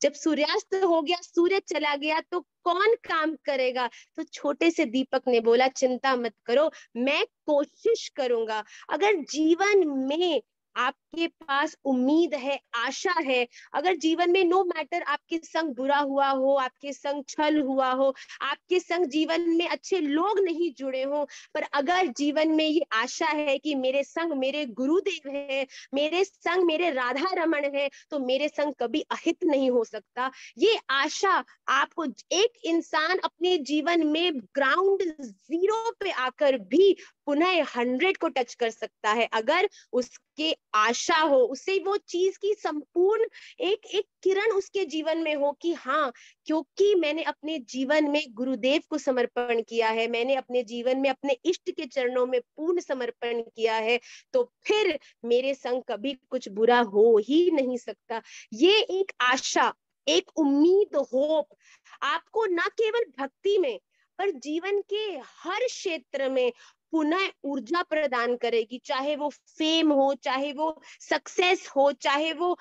जब सूर्यास्त हो गया, सूर्य चला गया, तो कौन काम करेगा? तो छोटे से दीपक ने बोला चिंता मत करो, मैं कोशिश करूंगा। अगर जीवन में आपके पास उम्मीद है, आशा है, अगर जीवन में नो मैटर आपके संग बुरा हुआ हो, आपके संग छल हुआ हो, आपके संग जीवन में अच्छे लोग नहीं जुड़े हो, पर अगर जीवन में ये आशा है कि मेरे संग मेरे गुरुदेव है, मेरे संग मेरे राधा रमन है, तो मेरे संग कभी अहित नहीं हो सकता, ये आशा आपको, एक इंसान अपने जीवन में ग्राउंड जीरो पे आकर भी पुनः 100 को टच कर सकता है, अगर उसके आशा हो, उसे वो चीज की संपूर्ण एक एक किरण उसके जीवन में हो कि हाँ, क्योंकि मैंने अपने जीवन में गुरुदेव को समर्पण किया है, मैंने अपने जीवन में अपने इष्ट के चरणों में पूर्ण समर्पण किया है, तो फिर मेरे संग कभी कुछ बुरा हो ही नहीं सकता। ये एक आशा, एक उम्मीद, होप आपको न केवल भक्ति में पर जीवन के हर क्षेत्र में पुनः ऊर्जा प्रदान करेगी, चाहे वो फेम हो, चाहे वो सक्सेस हो, चाहे वो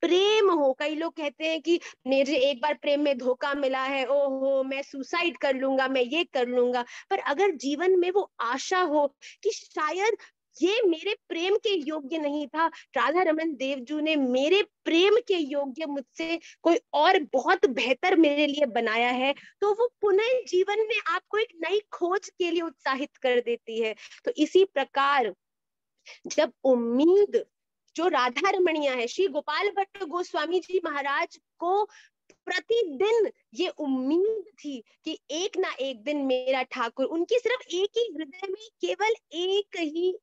प्रेम हो। कई लोग कहते हैं कि मुझे एक बार प्रेम में धोखा मिला है, ओहो मैं सुसाइड कर लूंगा, मैं ये कर लूंगा, पर अगर जीवन में वो आशा हो कि शायद ये मेरे प्रेम के योग्य नहीं था, राधा रमन देव जी ने मेरे प्रेम के योग्य मुझसे कोई और बहुत बेहतर मेरे लिए बनाया है, तो वो पुनः जीवन में आपको एक नई खोज के लिए उत्साहित कर देती है। तो इसी प्रकार जब उम्मीद, जो राधा रमणिया है, श्री गोपाल भट्ट गोस्वामी जी महाराज को प्रतिदिन ये उम्मीद थी कि एक ना एक दिन मेरा ठाकुर, उनकी सिर्फ एक ही हृदय में केवल एक ही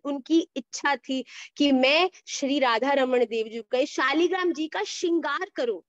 उनकी इच्छा थी कि मैं श्री राधा रमन देव जी का, शालिग्राम जी का श्रृंगार करूं,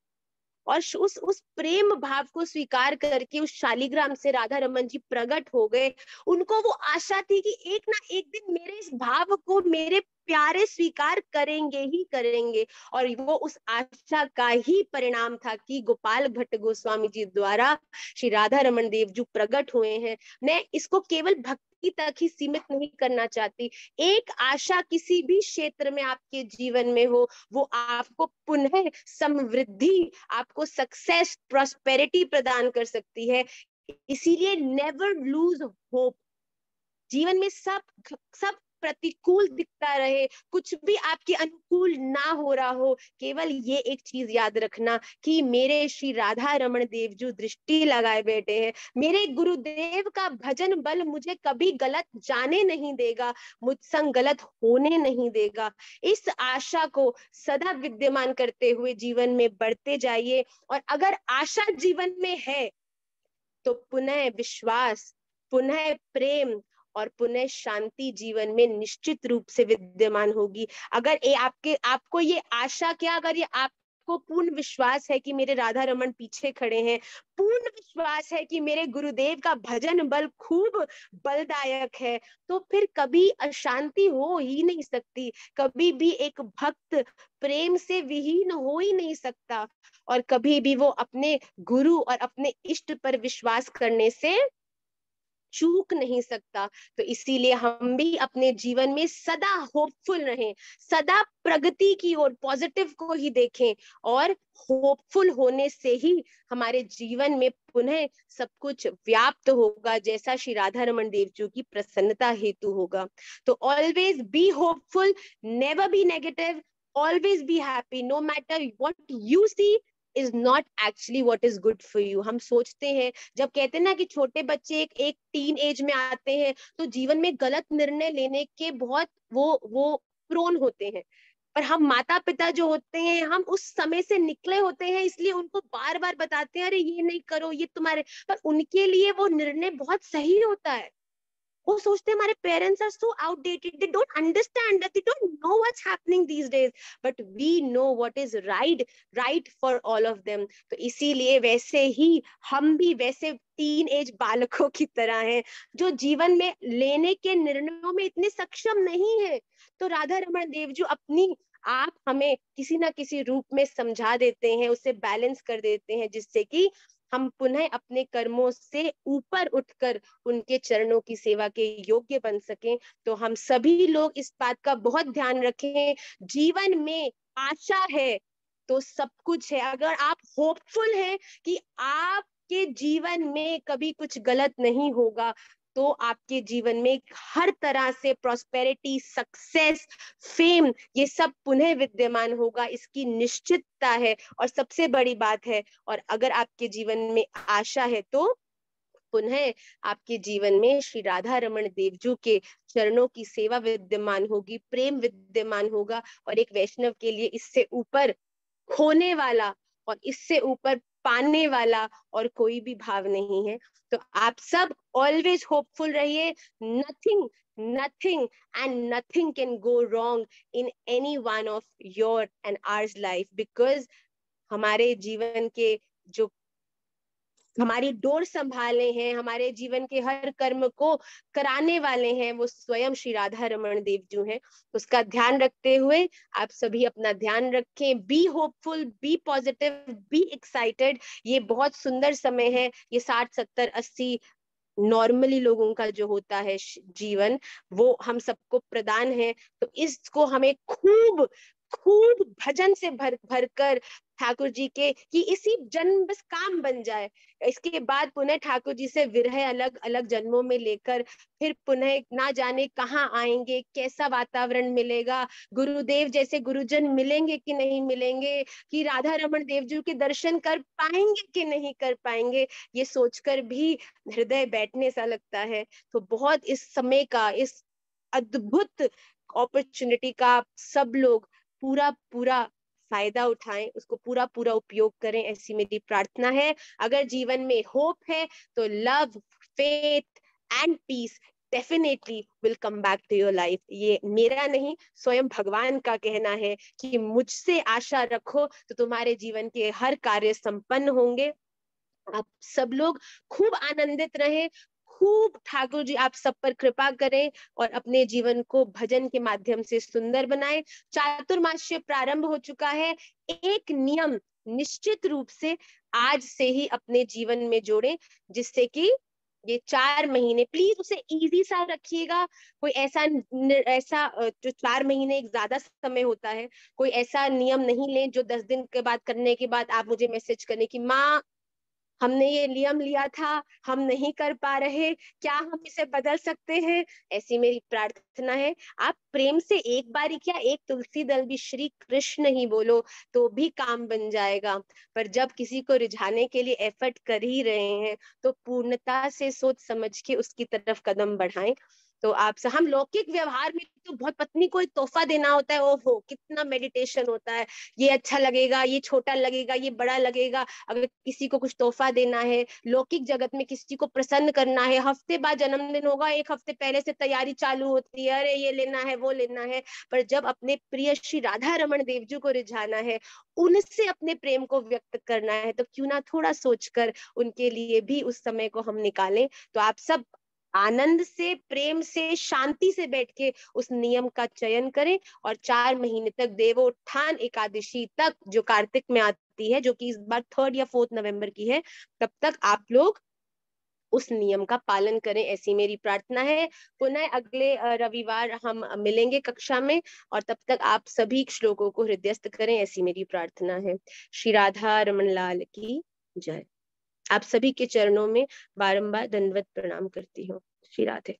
और उस प्रेम भाव को स्वीकार करके उस शालिग्राम से राधा रमन जी प्रकट हो गए। उनको वो आशा थी कि एक ना एक दिन मेरे इस भाव को मेरे प्यारे स्वीकार करेंगे ही करेंगे, और वो उस आशा का ही परिणाम था कि गोपाल भट्ट गोस्वामी जी द्वारा श्री राधा रमन देव जी प्रकट हुए हैं। मैं इसको केवल भक्ति तक ही सीमित नहीं करना चाहती, एक आशा किसी भी क्षेत्र में आपके जीवन में हो, वो आपको पुनः समृद्धि, आपको सक्सेस, प्रॉस्पेरिटी प्रदान कर सकती है। इसीलिए नेवर लूज होप। जीवन में सब सब प्रतिकूल दिखता रहे, कुछ भी आपके अनुकूल ना हो रहा हो, केवल ये एक चीज याद रखना कि मेरे श्री राधा रमन देव जो दृष्टि लगाए बैठे हैं, मेरे गुरुदेव का भजन बल मुझे कभी गलत जाने नहीं देगा, मुझ संग गलत होने नहीं देगा। इस आशा को सदा विद्यमान करते हुए जीवन में बढ़ते जाइए। और अगर आशा जीवन में है तो पुनः विश्वास, पुनः प्रेम और पुनः शांति जीवन में निश्चित रूप से विद्यमान होगी। अगर ये आपको ये आशा क्या, अगर ये आपको पूर्ण विश्वास है कि मेरे राधा रमन पीछे खड़े हैं, पूर्ण विश्वास है कि मेरे गुरुदेव का भजन बल खूब बलदायक है, तो फिर कभी अशांति हो ही नहीं सकती, कभी भी एक भक्त प्रेम से विहीन हो ही नहीं सकता, और कभी भी वो अपने गुरु और अपने इष्ट पर विश्वास करने से चूक नहीं सकता। तो इसीलिए हम भी अपने जीवन में सदा होपफुल रहें, सदा प्रगति की ओर, पॉजिटिव को ही देखें, और होपफुल होने से ही हमारे जीवन में पुनः सब कुछ व्याप्त होगा, जैसा श्री राधा रमन देव जी की प्रसन्नता हेतु होगा। तो always be hopeful, never be negative, always be happy, no matter what you see is not actually what is good for you. हम सोचते हैं, जब कहते हैं ना कि छोटे बच्चे एक टीन एज में आते हैं तो जीवन में गलत निर्णय लेने के बहुत वो प्रोन होते हैं, पर हम माता पिता जो होते हैं, हम उस समय से निकले होते हैं, इसलिए उनको बार बार बताते हैं, अरे ये नहीं करो, ये तुम्हारे, पर उनके लिए वो निर्णय बहुत सही होता है। वो सोचते हैं हमारे parents are so outdated, they don't understand, they don't know what's happening these days, but we know what is right for all of them. तो इसीलिए वैसे ही हम भी वैसे टीन एज बालकों की तरह हैं, जो जीवन में लेने के निर्णयों में इतने सक्षम नहीं है। तो राधा रमन देव जी अपनी आप हमें किसी ना किसी रूप में समझा देते हैं, उसे बैलेंस कर देते हैं, जिससे कि हम पुनः अपने कर्मों से ऊपर उठकर उनके चरणों की सेवा के योग्य बन सकें। तो हम सभी लोग इस बात का बहुत ध्यान रखें, जीवन में आशा है तो सब कुछ है। अगर आप होपफुल हैं कि आपके जीवन में कभी कुछ गलत नहीं होगा, तो आपके जीवन में हर तरह से प्रॉस्पेरिटी, सक्सेस, फेम, ये सब पुनः विद्यमान होगा, इसकी निश्चितता है और सबसे बड़ी बात है। और अगर आपके जीवन में आशा है तो पुनः आपके जीवन में श्री राधा रमन देवजू के चरणों की सेवा विद्यमान होगी, प्रेम विद्यमान होगा, और एक वैष्णव के लिए इससे ऊपर खोने वाला और इससे ऊपर पाने वाला और कोई भी भाव नहीं है। तो आप सब ऑलवेज होपफुल रहिए, nothing nothing and nothing can go wrong in any one of your and hours life, because हमारे जीवन के जो हमारी डोर संभाले हैं, हमारे जीवन के हर कर्म को कराने वाले हैं, वो स्वयं श्री राधा रमन देव जी हैं। उसका ध्यान रखते हुए आप सभी अपना ध्यान रखें, be hopeful, be positive, be excited. ये बहुत सुंदर समय है, ये 60-70-80 नॉर्मली लोगों का जो होता है जीवन, वो हम सबको प्रदान है। तो इसको हमें खूब खूब भजन से भर भर कर ठाकुर जी के कि इसी जन्म बस काम बन जाए, इसके बाद पुनः ठाकुर जी से विरह अलग अलग जन्मों में लेकर फिर पुनः ना जाने कहाँ आएंगे, कैसा वातावरण मिलेगा, गुरुदेव जैसे गुरुजन मिलेंगे कि नहीं मिलेंगे, कि राधा रमन देव जी के दर्शन कर पाएंगे कि नहीं कर पाएंगे, ये सोचकर भी हृदय बैठने सा लगता है। तो बहुत इस समय का, इस अद्भुत अपॉर्चुनिटी का सब लोग पूरा पूरा फायदा उठाएं, उसको पूरा पूरा उपयोग करें, ऐसी मेरी प्रार्थना है। अगर जीवन में होप है तो love, faith and peace definitely will come back to your life. ये मेरा नहीं, स्वयं भगवान का कहना है कि मुझसे आशा रखो तो तुम्हारे जीवन के हर कार्य संपन्न होंगे। आप सब लोग खूब आनंदित रहे, खूब ठाकुर जी आप सब पर कृपा करें और अपने जीवन को भजन के माध्यम से सुंदर बनाएं। चातुर्मास्य प्रारंभ हो चुका है, एक नियम निश्चित रूप से आज से ही अपने जीवन में जोड़ें, जिससे कि ये 4 महीने प्लीज उसे इजी सा रखिएगा। कोई ऐसा जो 4 महीने एक ज्यादा समय होता है, कोई ऐसा नियम नहीं लें जो 10 दिन के बाद करने के बाद आप मुझे मैसेज करें कि माँ हमने ये नियम लिया था, हम नहीं कर पा रहे, क्या हम इसे बदल सकते हैं? ऐसी मेरी प्रार्थना है। आप प्रेम से एक बारी क्या, एक तुलसी दल भी श्री कृष्ण ही बोलो तो भी काम बन जाएगा। पर जब किसी को रिझाने के लिए एफर्ट कर ही रहे हैं तो पूर्णता से सोच समझ के उसकी तरफ कदम बढ़ाएं। तो आपसे हम लौकिक व्यवहार में तो बहुत, पत्नी को एक तोहफा देना होता है, ओहो कितना मेडिटेशन होता है, ये अच्छा लगेगा, ये छोटा लगेगा, ये बड़ा लगेगा। अगर किसी को कुछ तोहफा देना है, लौकिक जगत में किसी को प्रसन्न करना है, हफ्ते बाद जन्मदिन होगा, एक हफ्ते पहले से तैयारी चालू होती है, अरे ये लेना है, वो लेना है। पर जब अपने प्रिय श्री राधा रमन देव जी को रिझाना है, उनसे अपने प्रेम को व्यक्त करना है, तो क्यों ना थोड़ा सोचकर उनके लिए भी उस समय को हम निकालें। तो आप सब आनंद से, प्रेम से, शांति से बैठ के उस नियम का चयन करें। और 4 महीने तक, देवोत्थान एकादशी तक जो कार्तिक में आती है, जो कि इस बार 3 या 4 नवंबर की है, तब तक आप लोग उस नियम का पालन करें, ऐसी मेरी प्रार्थना है। पुनः अगले रविवार हम मिलेंगे कक्षा में, और तब तक आप सभी श्लोकों को हृदयस्थ करें, ऐसी मेरी प्रार्थना है। श्री राधा रमन लाल की जय। आप सभी के चरणों में बारंबार दंडवत प्रणाम करती हूँ। श्री राधे।